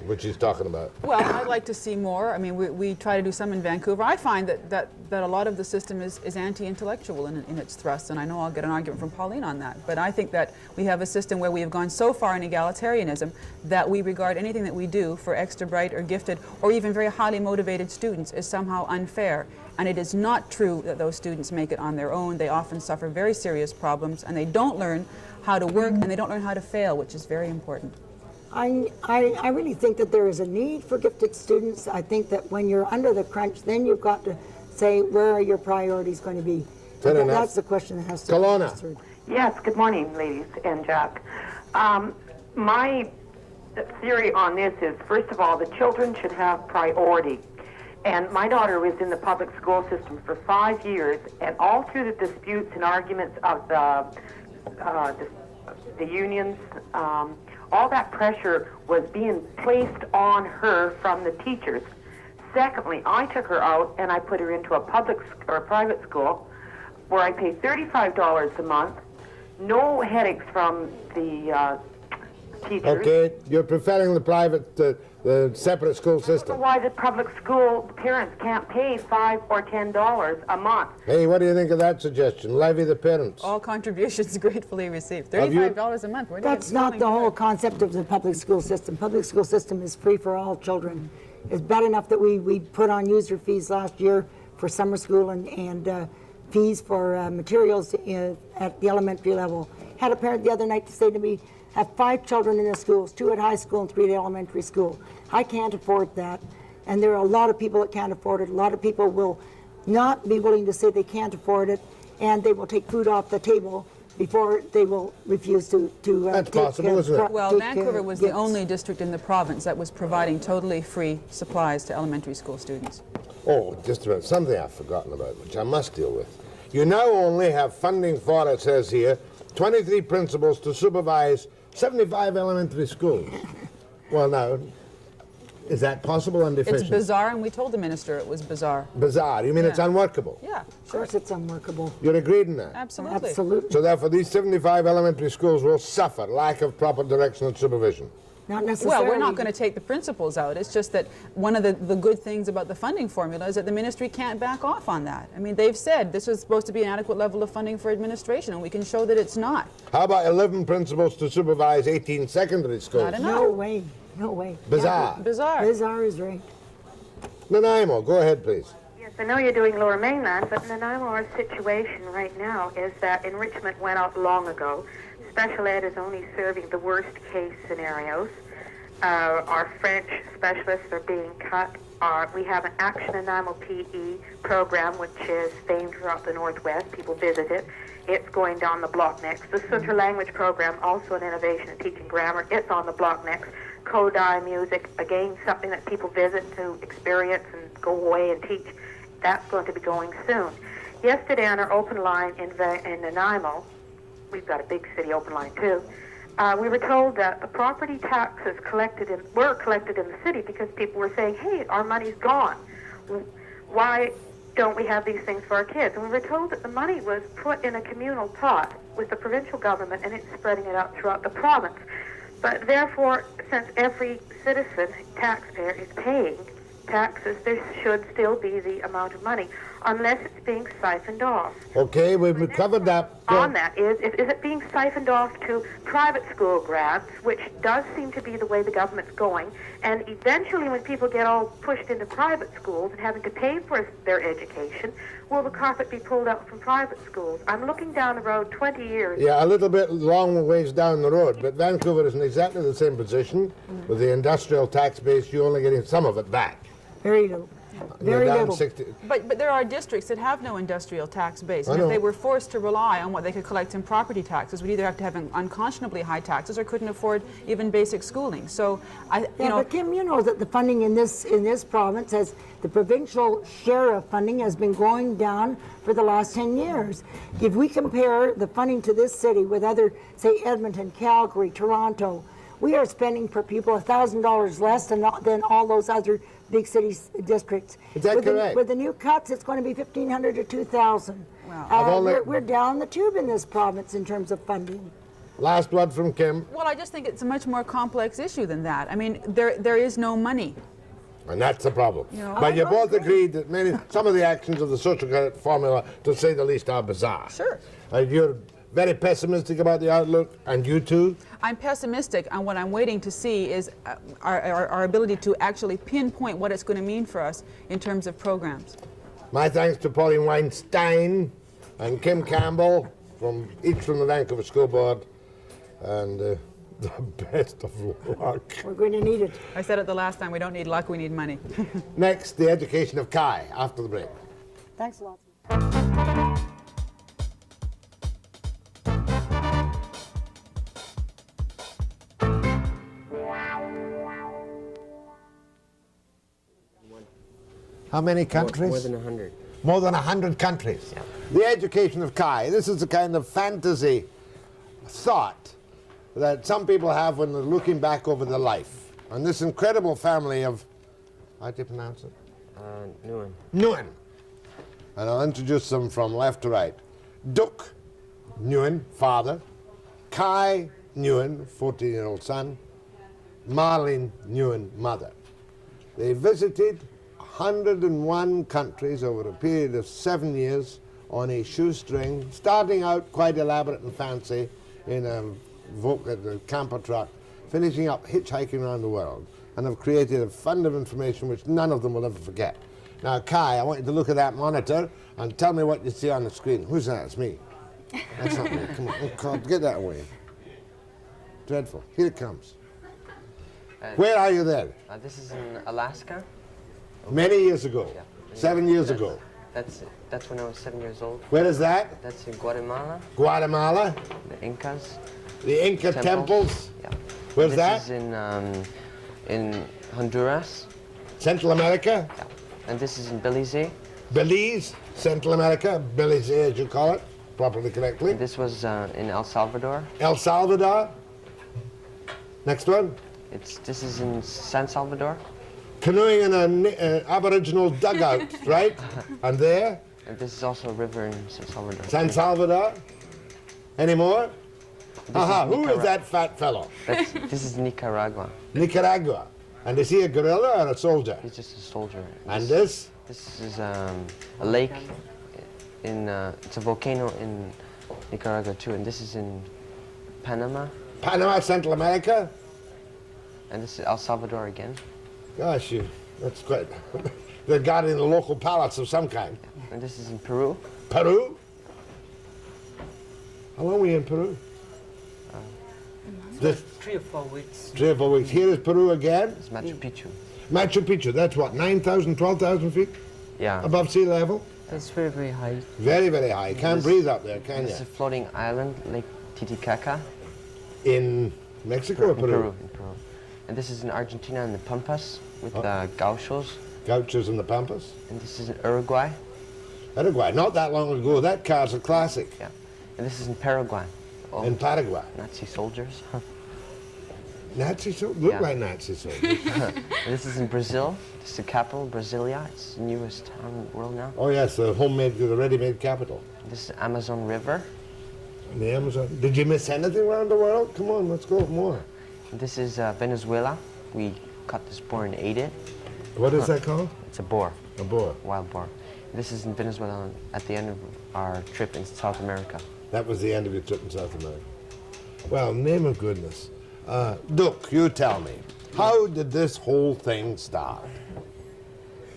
which he's talking about. Well, I'd like to see more. I mean, we try to do some in Vancouver. I find that a lot of the system is anti-intellectual in its thrust, and I know I'll get an argument from Pauline on that. But I think that we have a system where we have gone so far in egalitarianism that we regard anything that we do for extra bright or gifted or even very highly motivated students as somehow unfair. And it is not true that those students make it on their own. They often suffer very serious problems, and they don't learn how to work, and they don't learn how to fail, which is very important. I really think that there is a need for gifted students. I think that when you're under the crunch, then you've got to say, where are your priorities going to be? That's the question that has to be answered. Yes, good morning, ladies and Jack. My theory on this is, first of all, the children should have priority. And my daughter was in the public school system for 5 years, and all through the disputes and arguments of the the unions, all that pressure was being placed on her from the teachers. Secondly, I took her out and I put her into a public or a private school where I pay $35 a month, no headaches from the teachers. Okay, you're preferring the private, the separate school system. Why the public school parents can't pay $5 or $10 a month? Hey, what do you think of that suggestion? Levy the parents. All contributions gratefully received. $35 a month. Where do you That's get not schooling the for whole it? concept of the public school system. Public school system is free for all children. It's bad enough that we put on user fees last year for summer school and fees for materials at the elementary level. Had a parent the other night to say to me, have 5 children in the schools, 2 at high school and 3 at elementary school. I can't afford that. And there are a lot of people that can't afford it. A lot of people will not be willing to say they can't afford it, and they will take food off the table before they will refuse to That's take, possible, isn't it? Well, take, Vancouver was the gifts. only district in the province that was providing totally free supplies to elementary school students. Oh, just a minute. Something I've forgotten about, which I must deal with. You now only have funding for, it says here, 23 principals to supervise 75 elementary schools. Well, now, is that possible and efficient? It's bizarre, and we told the minister it was bizarre. Bizarre. You mean it's Yeah. unworkable? Yeah, Of course it's unworkable. You're agreed in that? absolutely. Absolutely. So therefore, these 75 elementary schools will suffer lack of proper direction and supervision. Not necessarily. Well, we're not going to take the principals out. It's just that one of the good things about the funding formula is that the ministry can't back off on that. I mean, they've said this is supposed to be an adequate level of funding for administration, and we can show that it's not. How about 11 principals to supervise 18 secondary schools? Not enough. No way. No way. Bizarre. Bizarre. Bizarre is right. Nanaimo, go ahead, please. Yes, I know you're doing Lower Mainland, but Nanaimo, our situation right now is that enrichment went out long ago. Special ed is only serving the worst case scenarios. Our French specialists are being cut. We have an Action Nanaimo PE program, which is famed throughout the Northwest. People visit it. It's going down the block next. The Sunter language program, also an innovation in teaching grammar, it's on the block next. Kodai music, again, something that people visit to experience and go away and teach. That's going to be going soon. Yesterday on our open line in Nanaimo, we've got a big city open line too, we were told that the property taxes were collected in the city because people were saying, hey, our money's gone. Why don't we have these things for our kids? And we were told that the money was put in a communal pot with the provincial government and it's spreading it out throughout the province. But therefore, since every citizen, taxpayer, is paying taxes, there should still be the amount of money, unless it's being siphoned off. Okay, we've covered that. On that is it being siphoned off to private school grants, which does seem to be the way the government's going, and eventually when people get all pushed into private schools and having to pay for their education, will the carpet be pulled out from private schools? I'm looking down the road 20 years. Yeah, a little bit long ways down the road, but Vancouver is in exactly the same position. With the industrial tax base, you're only getting some of it back. Very little. You're Very down little. 60. But there are districts that have no industrial tax base, I and know. if they were forced to rely on what they could collect in property taxes, would either have to have unconscionably high taxes or couldn't afford even basic schooling. So, But Kim, you know that the funding in this province has, the provincial share of funding has been going down for the last 10 years. If we compare the funding to this city with other, say, Edmonton, Calgary, Toronto, we are spending per pupil $1,000 less than all those other big cities districts. Is that correct? With the new cuts, it's going to be $1,500 to $2,000. Wow. We're down the tube in this province in terms of funding. Last word from Kim. well, I just think it's a much more complex issue than that. I mean, there is no money. And that's the problem. know, But you both agreed that some of the actions of the social credit formula, to say the least, are bizarre. Sure. You're very pessimistic about the outlook, and you too? I'm pessimistic, and what I'm waiting to see is our ability to actually pinpoint what it's going to mean for us in terms of programs. My thanks to Pauline Weinstein and Kim Campbell, each from the Vancouver School Board, and the best of luck. We're going to need it. I said it the last time, we don't need luck, we need money. Next, the education of Kai, after the break. Thanks a lot. How many countries? More than 100. More than 100 countries. Yeah. The education of Kai. This is a kind of fantasy thought that some people have when they're looking back over their life. And this incredible family of, how do you pronounce it? Nguyen. Nguyen. And I'll introduce them from left to right. Duc Nguyen, father. Kai Nguyen, 14-year-old son. Marlene Nguyen, mother. They visited 101 countries over a period of 7 years on a shoestring, starting out quite elaborate and fancy in a camper truck, finishing up hitchhiking around the world, and have created a fund of information which none of them will ever forget. Now, Kai, I want you to look at that monitor and tell me what you see on the screen. Who's that? It's me. That's not me. Come on. Oh, God, get that away. Dreadful. Here it comes. Where are you then? This is in Alaska. Many years ago. Yeah. 7 years ago. That's when I was 7 years old. Where is that? That's in Guatemala. Guatemala. The Incas. The Inca temples. Yeah. Where's this that? Is in Honduras. Central America. Yeah. And this is in Belize. Belize, Central America, Belize as you call it, properly correctly. And this was in El Salvador. El Salvador. Next one. This is in San Salvador. Canoeing in an Aboriginal dugout, right? And there? And this is also a river in San Salvador. San Salvador. Any more? Aha, who is that fat fellow? This is Nicaragua. Nicaragua. And is he a gorilla or a soldier? He's just a soldier. And this? This is a lake it's a volcano in Nicaragua too, and this is in Panama. Panama, Central America? And this is El Salvador again. Gosh, that's quite... They're guarding the local palace of some kind. And this is in Peru. Peru? How long were you in Peru? 3 or 4 weeks. 3 or 4 weeks. Here is Peru again. It's Machu Picchu. Machu Picchu, that's what, 9,000, 12,000 feet? Yeah. Above sea level? That's very, very high. Very, very high. You can't breathe up there, can you? This is a floating island, Lake Titicaca. In Mexico or Peru? In Peru. And this is in Argentina in the Pampas with gauchos. Gauchos in the Pampas? And this is in Uruguay. Uruguay, not that long ago. That car's a classic. Yeah. And this is in Paraguay. Oh, in Paraguay. Nazi soldiers. Nazi soldiers? Look like Nazi soldiers. This is in Brazil. This is the capital, Brasilia. It's the newest town in the world now. Oh yes, the homemade, the ready-made capital. This is Amazon River. The Amazon. Did you miss anything around the world? Come on, let's go more. This is Venezuela. We caught this boar and ate it. What is that called? It's a boar. A boar. Wild boar. This is in Venezuela at the end of our trip in South America. That was the end of your trip in South America. Well, name of goodness. Duc, you tell me, how did this whole thing start?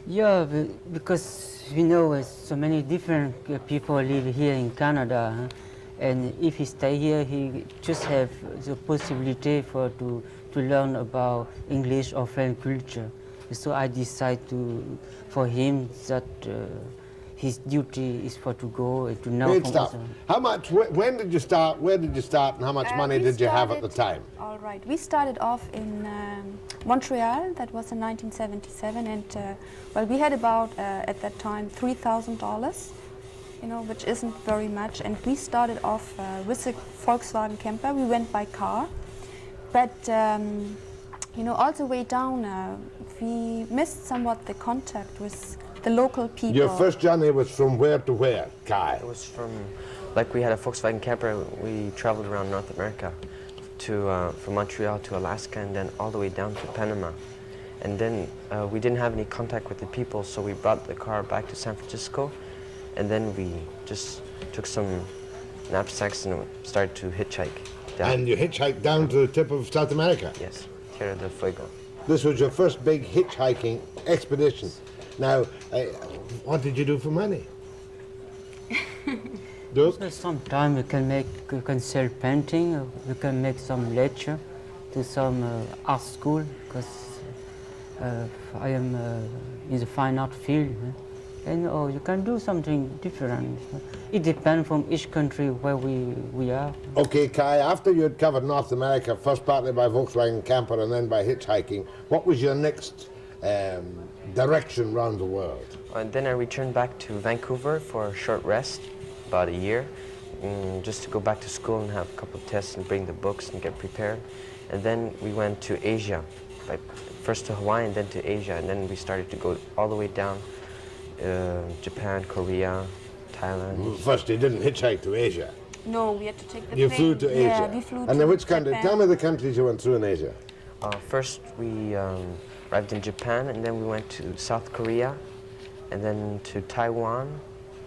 Yeah, because we know so many different people live here in Canada, and if he stay here, he just have the possibility to learn about English or French culture. So I decide for him that his duty is to go and to know. Great stuff. How much? When did you start? Where did you start? And how much money did you have at the time? All right, we started off in Montreal. That was in 1977, and well, we had about at that time $3,000, which isn't very much. And we started off with a Volkswagen camper. We went by car, but all the way down, we missed somewhat the contact with the local people. Your first journey was from where to where, Kai? It was from, we had a Volkswagen camper. We traveled around North America from Montreal to Alaska and then all the way down to Panama. And then we didn't have any contact with the people, so we brought the car back to San Francisco. And then we just took some knapsacks and started to hitchhike down. And you hitchhiked down to the tip of South America? Yes, Tierra del Fuego. This was your first big hitchhiking expedition. Now, what did you do for money? Sometimes you can sell painting, you can make some lecture to some art school, because I am in the fine art field. And you can do something different. It depends from each country where we are. Okay, Kai, after you had covered North America, first partly by Volkswagen camper and then by hitchhiking, what was your next direction around the world? And then I returned back to Vancouver for a short rest, about a year. just to go back to school and have a couple of tests and bring the books and get prepared. And then we went to Asia, first to Hawaii and then to Asia, and then we started to go all the way down Japan, Korea, Thailand. First, you didn't hitchhike to Asia. No, we had to take the You plane. flew to Asia. Yeah, we flew and to then which country? Japan. Tell me the countries you went through in Asia. First, we arrived in Japan, and then we went to South Korea, and then to Taiwan,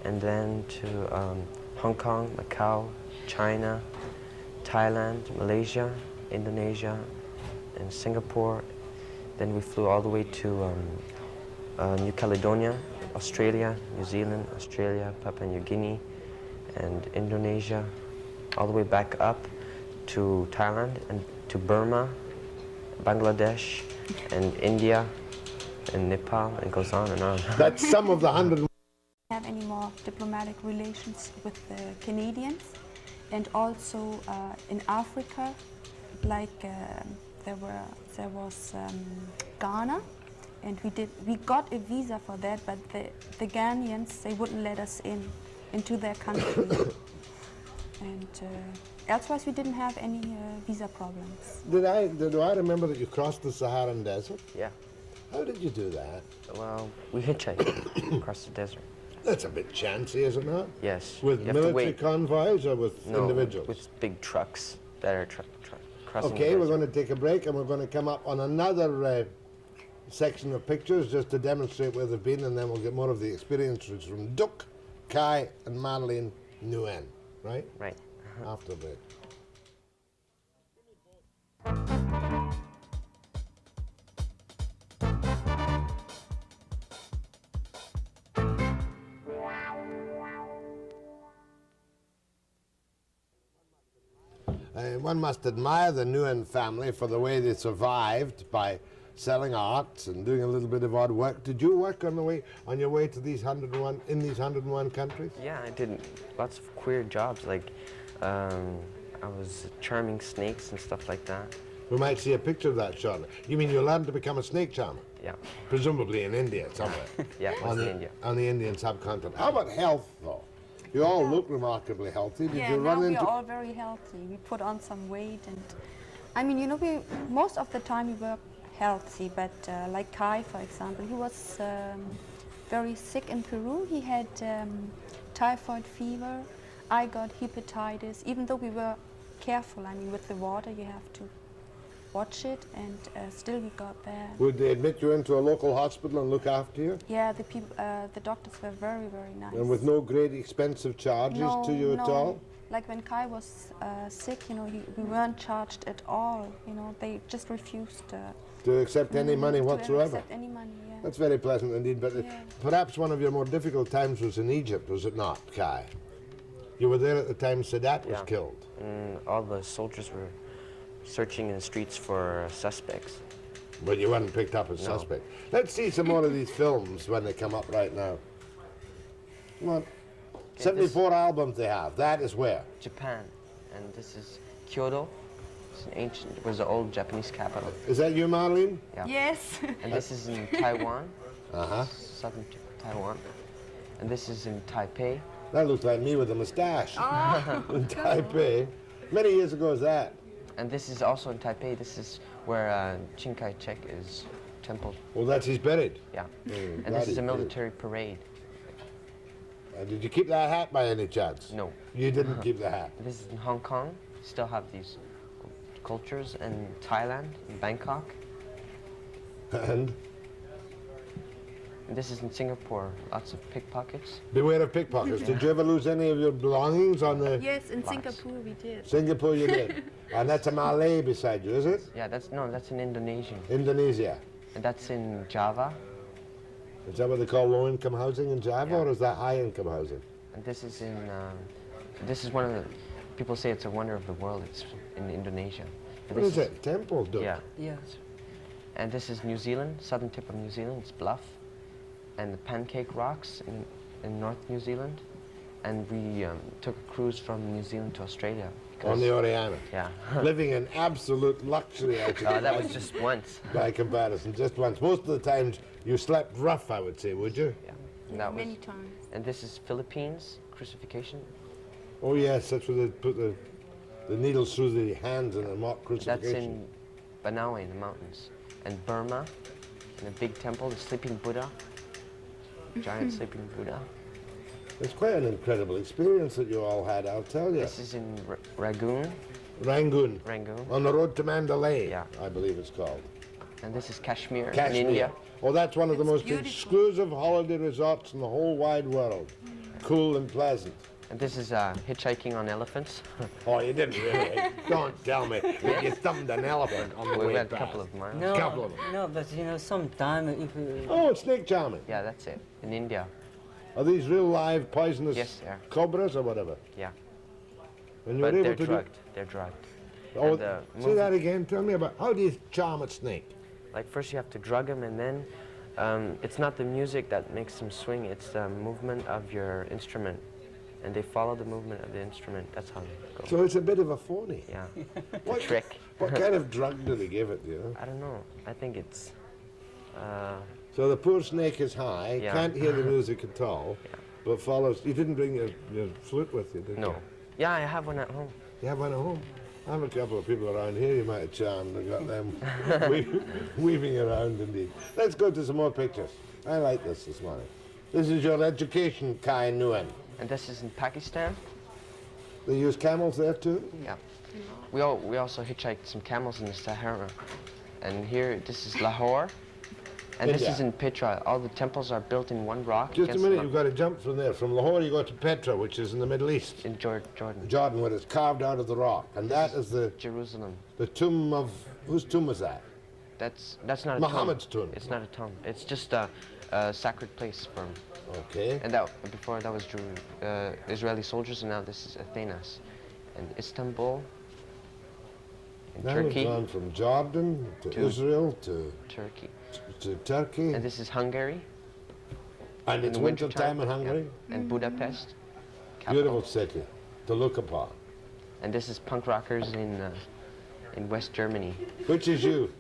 and then to Hong Kong, Macau, China, Thailand, Malaysia, Indonesia, and Singapore. Then we flew all the way to New Caledonia, Australia, New Zealand, Australia, Papua New Guinea, and Indonesia, all the way back up to Thailand and to Burma, Bangladesh, and India, and Nepal, and goes on and on. That's some of the 100. Have any more diplomatic relations with the Canadians, and also in Africa, like there was Ghana, and we got a visa for that, but the Ghanaians, they wouldn't let us into their country, and elsewise we didn't have any visa problems. Do I remember that you crossed the Saharan Desert? Yeah. How did you do that? Well, we hitchhiked across the desert. That's a bit chancy, is it not? Yes. With you have to military wait. convoys or with No, individuals? with big trucks that are crossing Okay, the we're desert. going to take a break and we're going to come up on another section of pictures just to demonstrate where they've been, and then we'll get more of the experiences from Duc, Kai, and Marlene Nguyen, right? Right. After the break. One must admire the Nguyen family for the way they survived by selling arts and doing a little bit of odd work. Did you work on your way to these 101 countries? Yeah, I did lots of queer jobs, like I was charming snakes and stuff like that. We might see a picture of that shortly. You mean you learned to become a snake charmer? Yeah. Presumably in India somewhere. Yeah, it was in India. On the Indian subcontinent. How about health, though? You all look remarkably healthy. Did you now run we into... are all very healthy. We put on some weight, and I mean, you know, most of the time we were healthy, but like Kai, for example, he was very sick in Peru. He had typhoid fever. I got hepatitis. Even though we were careful, I mean, with the water, you have to watch it, and still we got there. Would they admit you into a local hospital and look after you? Yeah, the doctors were very, very nice. And with no great expensive charges to you at all? Like when Kai was sick, you know, we weren't charged at all. You know, they just refused to accept any money whatsoever? Accept any money, yeah. That's very pleasant indeed, but perhaps one of your more difficult times was in Egypt, was it not, Kai? You were there at the time Sadat was killed. And all the soldiers were searching in the streets for suspects. But you weren't picked up as suspect. Let's see some more of these films when they come up right now. Come on. 74 albums they have. That is where? Japan. And this is Kyoto. It's an ancient, it was the old Japanese capital. Is that you, Marlene? Yeah. Yes. And this is in Taiwan. Uh-huh. Southern Taiwan. And this is in Taipei. That looks like me with a mustache. Oh, in Taipei. Many years ago is that? And this is also in Taipei. This is where Chiang Kai-shek is temple. Well, that's he's buried. Yeah. Mm, And this is a military parade. Did you keep that hat by any chance? No. You didn't keep the hat? This is in Hong Kong. Still have these cultures. And Thailand, in Bangkok. And this is in Singapore. Lots of pickpockets. Beware of pickpockets. Yeah. Did you ever lose any of your belongings on the... Yes, in Singapore we did. Singapore you did. And that's a Malay beside you, is it? Yeah, that's in Indonesian. Indonesia. And that's in Java. Is that what they call low-income housing in Java, or is that high-income housing? And this is in, this is one of the, people say it's a wonder of the world. It's in Indonesia. And What is it? Temple, Duke? Yeah. Yes. And this is New Zealand, southern tip of New Zealand. It's Bluff. And the Pancake Rocks in North New Zealand. And we took a cruise from New Zealand to Australia. On the Oriana. Yeah. Living in absolute luxury, I should That was imagine, just once. by comparison, just once. Most of the times you slept rough, I would say, would you? Yeah. And that Many was, times. And this is Philippines, crucifixion. Oh yes, that's where they put the needles through the hands in a mock crucifixion. That's in Banaue in the mountains. And Burma, in a big temple, the sleeping Buddha, giant sleeping Buddha. It's quite an incredible experience that you all had, I'll tell you. This is in Rangoon. Rangoon. Rangoon. On the road to Mandalay, Yeah. I believe it's called. And this is Kashmir, Kashmir. in India. Oh, that's one of the most beautiful. exclusive holiday resorts in the whole wide world. Cool and pleasant. And this is hitchhiking on elephants. Oh, you didn't really? Don't tell me that you thumbed an elephant on the We way went a past. couple of miles. No, Couple of them. no, but you know, sometime if Oh, it's snake charming. Yeah, that's it. In India. Are these real live poisonous Yes, they are. cobras or whatever? Yeah. And you But were able they're to drugged. They're drugged. Oh, And the say that again. Tell me about how do you charm a snake? Like first you have to drug them, and then it's not the music that makes them swing, it's the movement of your instrument. And they follow the movement of the instrument. That's how they go. So it's a bit of a phony. Yeah. It's a trick. What kind of drug do they give it, you know? I don't know. I think it's... So the poor snake is high, Yeah. can't hear the music at all, Yeah. but follows. You didn't bring your flute with you, did you? No. Yeah, I have one at home. You have one at home? I have a couple of people around here you might have charmed and got them weaving around indeed. Let's go to some more pictures. I like this morning. This is your education, Kai Nguyen. And this is in Pakistan. They use camels there too? Yeah. We also hitchhiked some camels in the Sahara. And here, this is Lahore. And this India. is in Petra. All the temples are built in one rock. Just a against minute, the you've got to jump from there. From Lahore, you go to Petra, which is in the Middle East. In Jordan. Jordan, where it's carved out of the rock. And that is the Jerusalem. tomb of, whose tomb is that? That's not a Muhammad's tomb. tomb. It's not a tomb. It's just a sacred place for him. Okay. And before that was Israeli soldiers, and now this is Athenas. And Istanbul, in Now Turkey. we've gone from Jordan to Israel to Turkey. To Turkey. And this is Hungary. And it's the winter wintertime, time in Hungary? Yeah. And Budapest. Beautiful city to look upon. And this is punk rockers in West Germany. Which is you?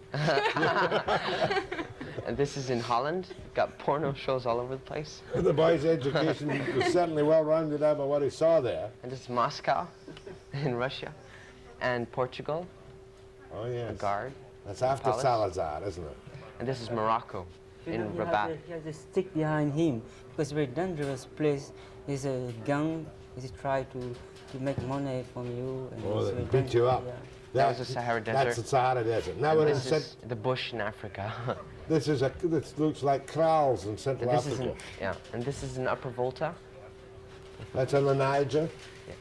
And this is in Holland. Got porno shows all over the place. The boy's education was certainly well rounded out by what he saw there. And this is Moscow in Russia. And Portugal. Oh, yes. A guard. That's after Palace. Salazar, isn't it? And this is Morocco in Rabat. he has a stick behind him because it's a very dangerous place. There's a gang. They try to make money from you. And Oh, it's they very beat you up. dangerous, yeah. That was the Sahara Desert. That's the Sahara Desert. Now And we're in this is the bush in Africa. This looks like kraals in Central And this is Africa. and this is in Upper Volta. That's on the Niger. Yeah.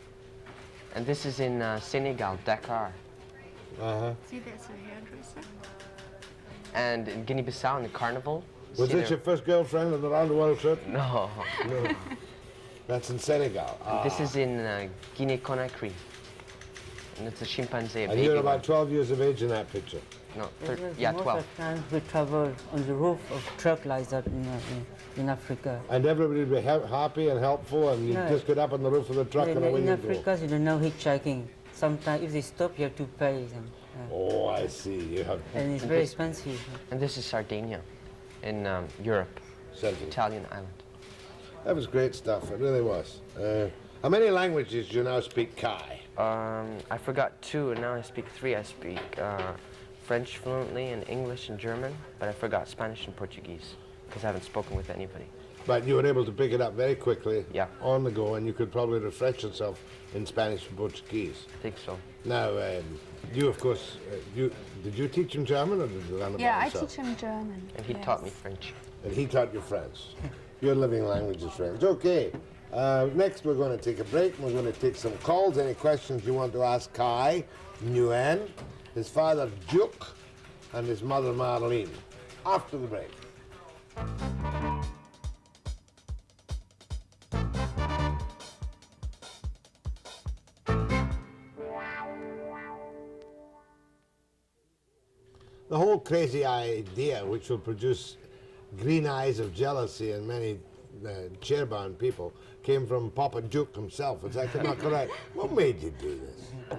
And this is in Senegal, Dakar. Uh-huh. See, that's a hairdresser. And in Guinea-Bissau, in the carnival. Was See this there- your first girlfriend on the round the world trip? No. No. That's in Senegal. This is in Guinea-Conakry. And it's a chimpanzee, a And baby you're one. about 12 years of age in that picture. No, Most 12. of the time we travel on the roof of truck like that in Africa. And everybody would be happy and helpful, and you No. just get up on the roof of the truck and away in you go. Africa, you don't know hitchhiking. Sometimes if they stop, you have to pay them. Oh, I see. You have. And it's very expensive. And this is Sardinia in Europe, Central. Italian island. That was great stuff. It really was. How many languages do you now speak, Kai? I forgot 2, and now I speak 3. I speak French fluently and English and German, but I forgot Spanish and Portuguese because I haven't spoken with anybody. But you were able to pick it up very quickly, Yeah. on the go, and you could probably refresh yourself in Spanish and Portuguese. I think so. Now, you, of course, did you teach him German, or did you learn about Yeah, I yourself? teach him German. And he yes. taught me French. And he taught you French. Your living languages, friends. Okay. Next, we're going to take a break. We're going to take some calls. Any questions you want to ask Kai Nguyen, his father Duke, and his mother Marlene. After the break. The whole crazy idea, which will produce green eyes of jealousy in many chair-bound people, came from Papa Duke himself. Is that not correct? What made you do this?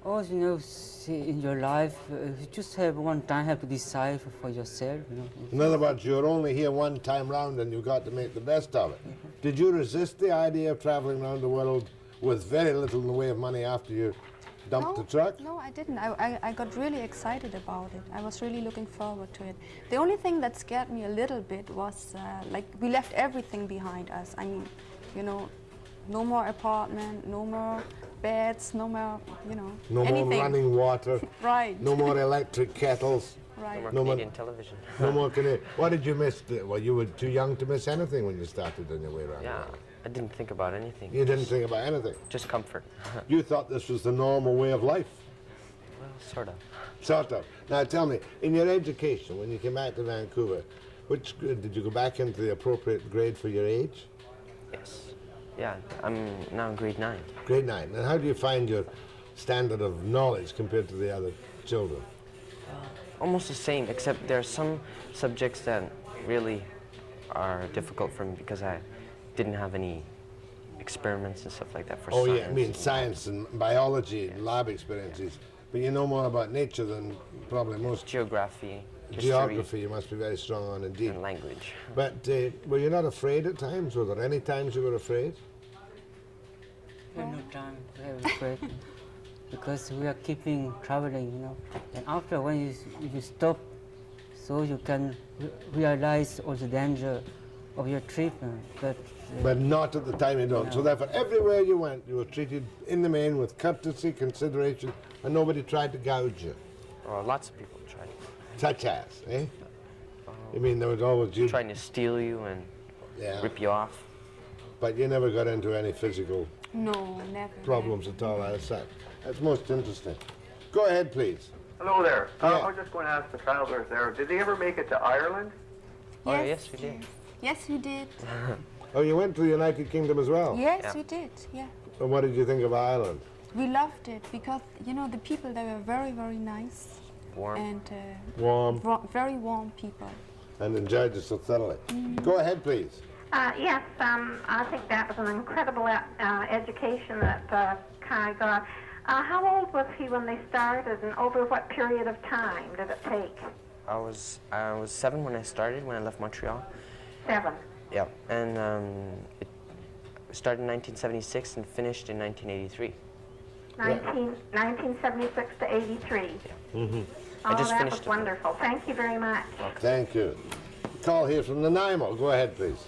Oh, you know, see, in your life, you just have one time, have to decide for yourself. You know. In other words, you're only here one time round and you got to make the best of it. Did you resist the idea of traveling around the world with very little in the way of money after you dumped the truck? No, I didn't. I got really excited about it. I was really looking forward to it. The only thing that scared me a little bit was like we left everything behind us. I mean, you know, no more apartment, no more beds, no more, you know, no anything. more running water. Right. No more electric kettles. Right. No more Canadian television. No more Canadian. What did you miss? Well, you were too young to miss anything when you started on your way around. Yeah, I didn't think about anything. You didn't think about anything? Just comfort. You thought this was the normal way of life? Well, sort of. Sort of. Now tell me, in your education, when you came back to Vancouver, which did you go back into the appropriate grade for your age? Yes. Yeah, I'm now in grade 9. Grade 9. And how do you find your standard of knowledge compared to the other children? Almost the same, except there are some subjects that really are difficult for me because I didn't have any experiments and stuff like that for science. Oh yeah, I mean science and biology and lab experiences. But you know more about nature than probably most. Geography. Geography you must be very strong on indeed. And language. But were you not afraid at times? Were there any times you were afraid? No time to have afraid. Because we are keeping traveling, you know. And after when you stop, so you can realize all the danger of your trip. But not at the time you don't. No. So therefore, everywhere you went, you were treated in the main with courtesy, consideration, and nobody tried to gouge you. Oh, lots of people tried. Such as, eh? You mean there was always you trying to steal you and rip you off. But you never got into any physical problems at all as such. That's most interesting. Go ahead, please. Hello there. Yeah. I was just going to ask the travelers there, did they ever make it to Ireland? Oh, yes, we did. Yes, we did. Oh, you went to the United Kingdom as well? Yes, we did, yeah. And what did you think of Ireland? We loved it because, you know, the people, they were very, very nice. Warm. And warm. Very warm people. And enjoyed it so thoroughly. Go ahead, please. Yes, I think that was an incredible education that Kai got. How old was he when they started, and over what period of time did it take? I was 7 when I started, when I left Montreal. 7? Yeah, and it started in 1976 and finished in 1983. 1976 to 83. Yeah. Mm-hmm. Oh, just that finished was wonderful. Thank you very much. Thank you. Call here from Nanaimo. Go ahead, please.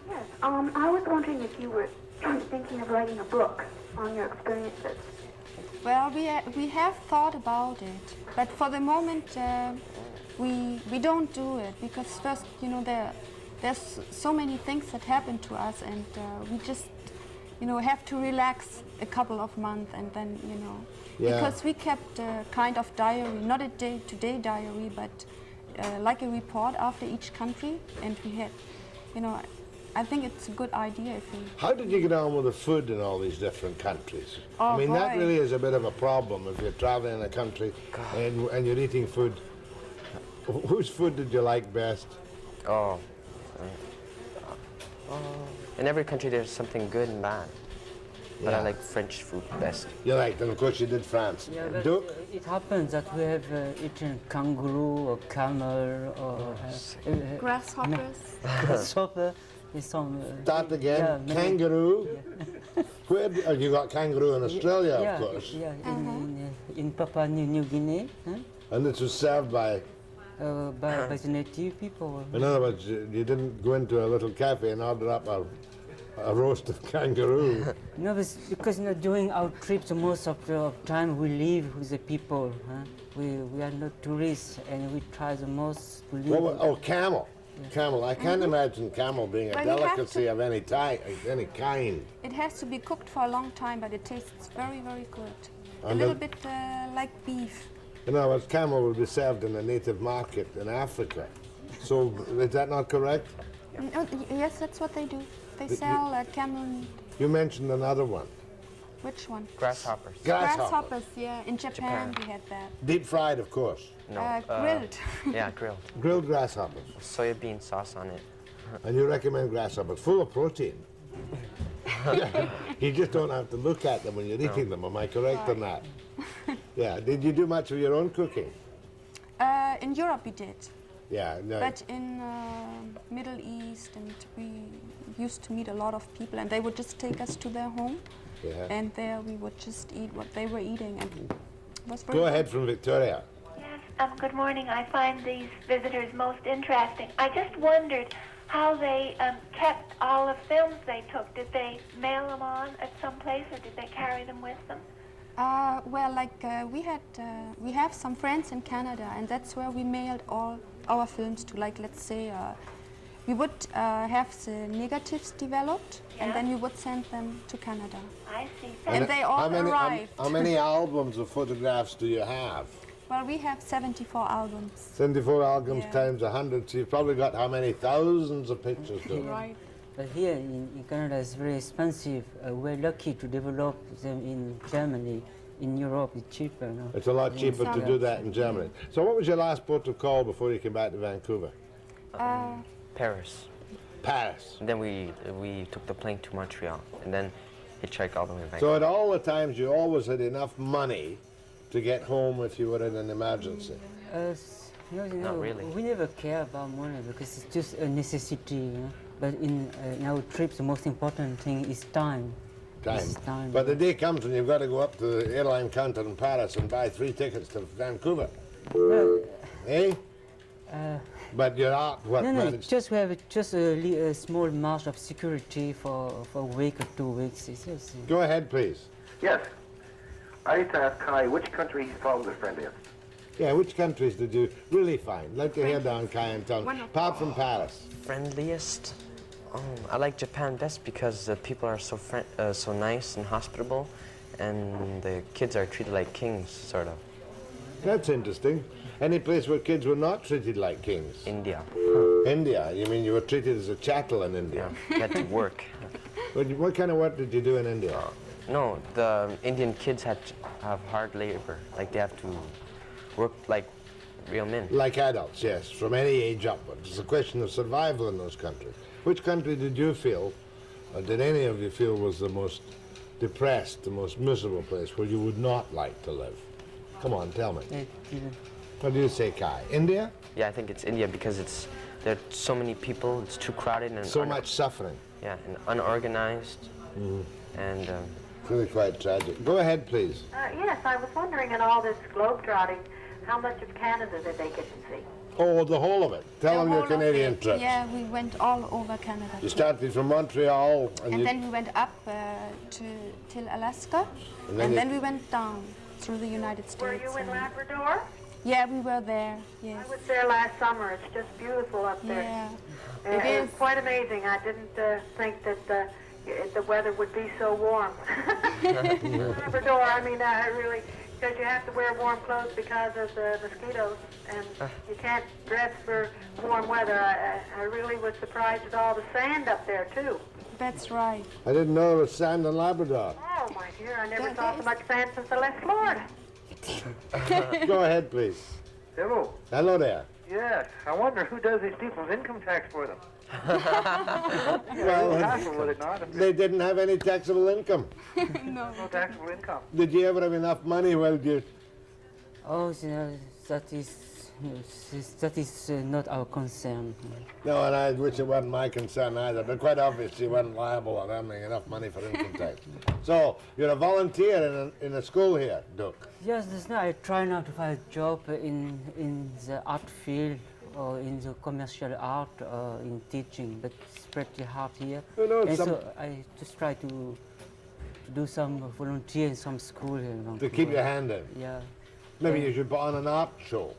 Yes. I was wondering if you were thinking of writing a book on your experiences. Well, we have thought about it, but for the moment we don't do it because first, you know, there's so many things that happen to us, and we just, you know, have to relax a couple of months, and then, you know, because we kept a kind of diary, not a day-to-day diary, but like a report after each country, and we had, you know, I think it's a good idea if we... How did you get on with the food in all these different countries? Oh, I mean, boy. that really is a bit of a problem if you're traveling in a country and you're eating food. Whose food did you like best? In every country there's something good and bad. But I like French food best. You liked, and of course you did France. Yeah, but Duke? it happens that we have eaten kangaroo or camel or grasshoppers. Grasshopper. Some, Start again. Kangaroo. Where you got kangaroo in Australia, of course. Yeah, in Papua New Guinea. And this was served by the native people. In other words, you didn't go into a little cafe and order up a roast of kangaroo. No, because you know, during our trips, most of the time we live with the people. We are not tourists, and we try the most to live. Camel. Yeah. Camel. I can't imagine camel being a delicacy of any kind. It has to be cooked for a long time, but it tastes very, very good. And a little bit like beef. In other words, camel will be served in a native market in Africa. So is that not correct? Yes, that's what they do. They sell camel. You mentioned another one. Which one? Grasshoppers. Grasshoppers, yeah. In Japan we had that. Deep fried, of course. No. Grilled. Yeah, grilled. Grilled grasshoppers. Soybean sauce on it. And you recommend grasshoppers, full of protein. You just don't have to look at them when you're eating them. Am I correct on that? Yeah. Did you do much of your own cooking? In Europe we did. Yeah. No. But in Middle East, and we used to meet a lot of people, and they would just take us to their home, Yeah. And there we would just eat what they were eating, and it was very Go good. ahead from Victoria. Yes, good morning. I find these visitors most interesting. I just wondered how they kept all the films they took. Did they mail them on at some place, or did they carry them with them? Well, like we have some friends in Canada, and that's where we mailed all our films to. Like, let's say, we would have the negatives developed, and then we would send them to Canada. I see. And they all arrived. How many albums of photographs do you have? Well, we have 74 albums. 74 albums Yeah. times 100, so you've probably got how many thousands of pictures to Right. But here in Canada it's very expensive. We're lucky to develop them in Germany. In Europe it's cheaper. No? It's a lot cheaper to do that in Germany. So what was your last port of call before you came back to Vancouver? Paris. Paris. And then we took the plane to Montreal, and then hitchhiked all the way to So Vancouver. at all the times you always had enough money to get home if you were in an emergency? No, Not really. We never care about money because it's just a necessity. You know? But in our trips, the most important thing is time. Time. It's time. But the day comes when you've got to go up to the airline counter in Paris and buy 3 tickets to Vancouver. Eh? But you're out, what? No, managed- just we have just a small margin of security for a week or 2 weeks. It's just, Go ahead, please. Yes. I need to ask Kai which country he's probably the friendliest. Yeah, which countries did you really find? Like to hear down, Kai, and tell me. Apart from Paris. Friendliest? Oh, I like Japan best because the people are so nice and hospitable, and the kids are treated like kings, sort of. That's interesting. Any place where kids were not treated like kings? India. India? You mean you were treated as a chattel in India? You had to work. What kind of work did you do in India? No, the Indian kids have hard labor. Like they have to work like real men. Like adults, yes, from any age upwards. It's a question of survival in those countries. Which country did you feel, or did any of you feel, was the most depressed, the most miserable place where you would not like to live? Come on, tell me. What do you say, Kai? India? Yeah, I think it's India because there are so many people, it's too crowded and So much suffering. Yeah, and unorganized, and really quite tragic. Go ahead, please. Yes, I was wondering in all this globe-trotting, how much of Canada did they get to see? Oh, the whole of it. Tell them your Canadian trip. Yeah, we went all over Canada. You started from Montreal, And then we went up till Alaska, and then we went down through the United States. Were you in Labrador? Yeah, we were there, yes. I was there last summer. It's just beautiful up there. Yeah, it is. It's quite amazing. I didn't think that the weather would be so warm. Labrador, I mean, I really, because you have to wear warm clothes because of the mosquitoes, and you can't dress for warm weather. I really was surprised at all the sand up there, too. That's right. I didn't know there was sand in Labrador. Oh, my dear, I never saw so much sand since I left Florida. Go ahead, please. Hello. Hello there. Yes. I wonder who does these people's income tax for them. Well, Hassle, would it not? they didn't have any taxable income. No taxable income. Did you ever have enough money? Well, you... Oh, that is not our concern. No, and I wish it wasn't my concern either, but quite obviously you weren't liable on having enough money for income tax. So, you're a volunteer in a school here, Duke? Yes, I try now to find a job in the art field or in the commercial art or in teaching, but it's pretty hard here. And so I just try to do some volunteer in some school here. To keep your hand in? Yeah. Maybe you should put on an art show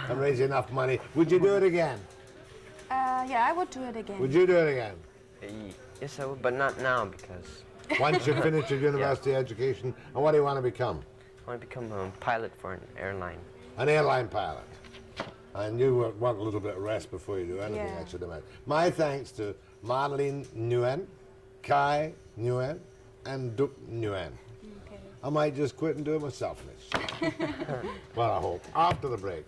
and raise enough money. Would you do it again? Yeah, I would do it again. Would you do it again? Yes, I would, but not now because... Once you finish your university education, and what do you want to become? I want to become a pilot for an airline. An airline pilot. And you want a little bit of rest before you do anything, Yeah. I should imagine. My thanks to Marlene Nguyen, Kai Nguyen, and Duke Nguyen. Okay. I might just quit and do it myself next. Well, I hope. After the break.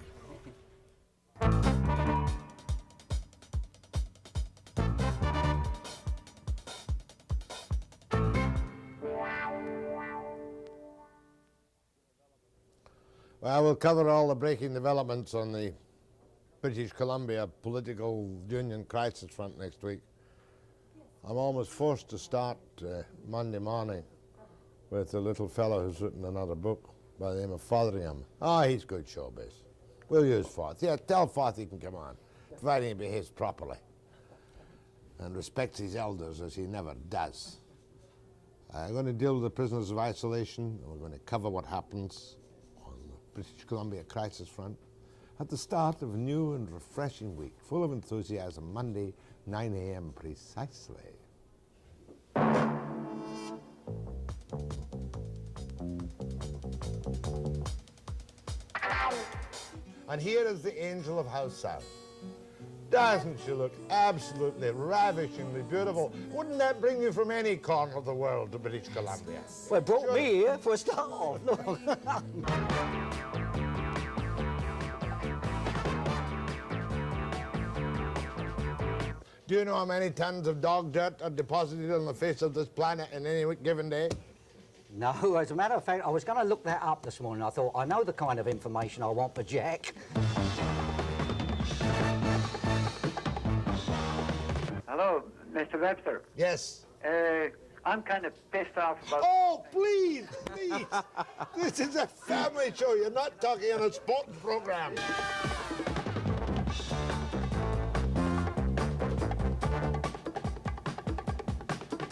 Well, we'll cover all the breaking developments on the British Columbia political union crisis front next week. I'm almost forced to start Monday morning with a little fellow who's written another book by the name of Fotheringham. Oh, he's good showbiz. We'll use Foth. Yeah, tell Foth he can come on, providing he behaves properly and respects his elders, as he never does. I'm going to deal with the prisoners of isolation, and we're going to cover what happens on the British Columbia crisis front at the start of a new and refreshing week, full of enthusiasm, Monday, 9 a.m. precisely. And here is the angel of house sound. Doesn't she look absolutely ravishingly beautiful? Wouldn't that bring you from any corner of the world to British Columbia? Well, it brought me here for a start off. Look. Do you know how many tons of dog dirt are deposited on the face of this planet in any given day? No, as a matter of fact, I was going to look that up this morning. I thought, I know the kind of information I want for Jack. Hello, Mr. Webster. Yes. I'm kind of pissed off about... Oh, please, please. This is a family show. You're not talking on a sports program.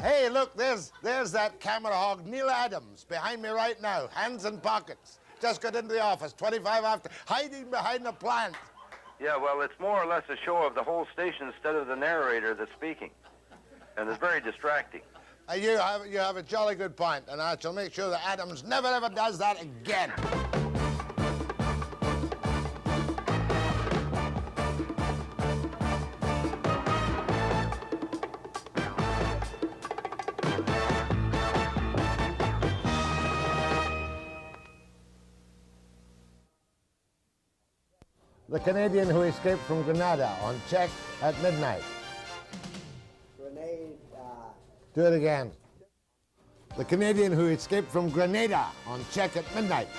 Hey, look, there's that camera hog, Neil Adams, behind me right now, hands in pockets. Just got into the office, 25 after, hiding behind a plant. Yeah, well, it's more or less a show of the whole station instead of the narrator that's speaking. And it's very distracting. You have a jolly good point, and I shall make sure that Adams never, ever does that again. The Canadian who escaped from Grenada on check at midnight. Grenada. Do it again. The Canadian who escaped from Grenada on check at midnight.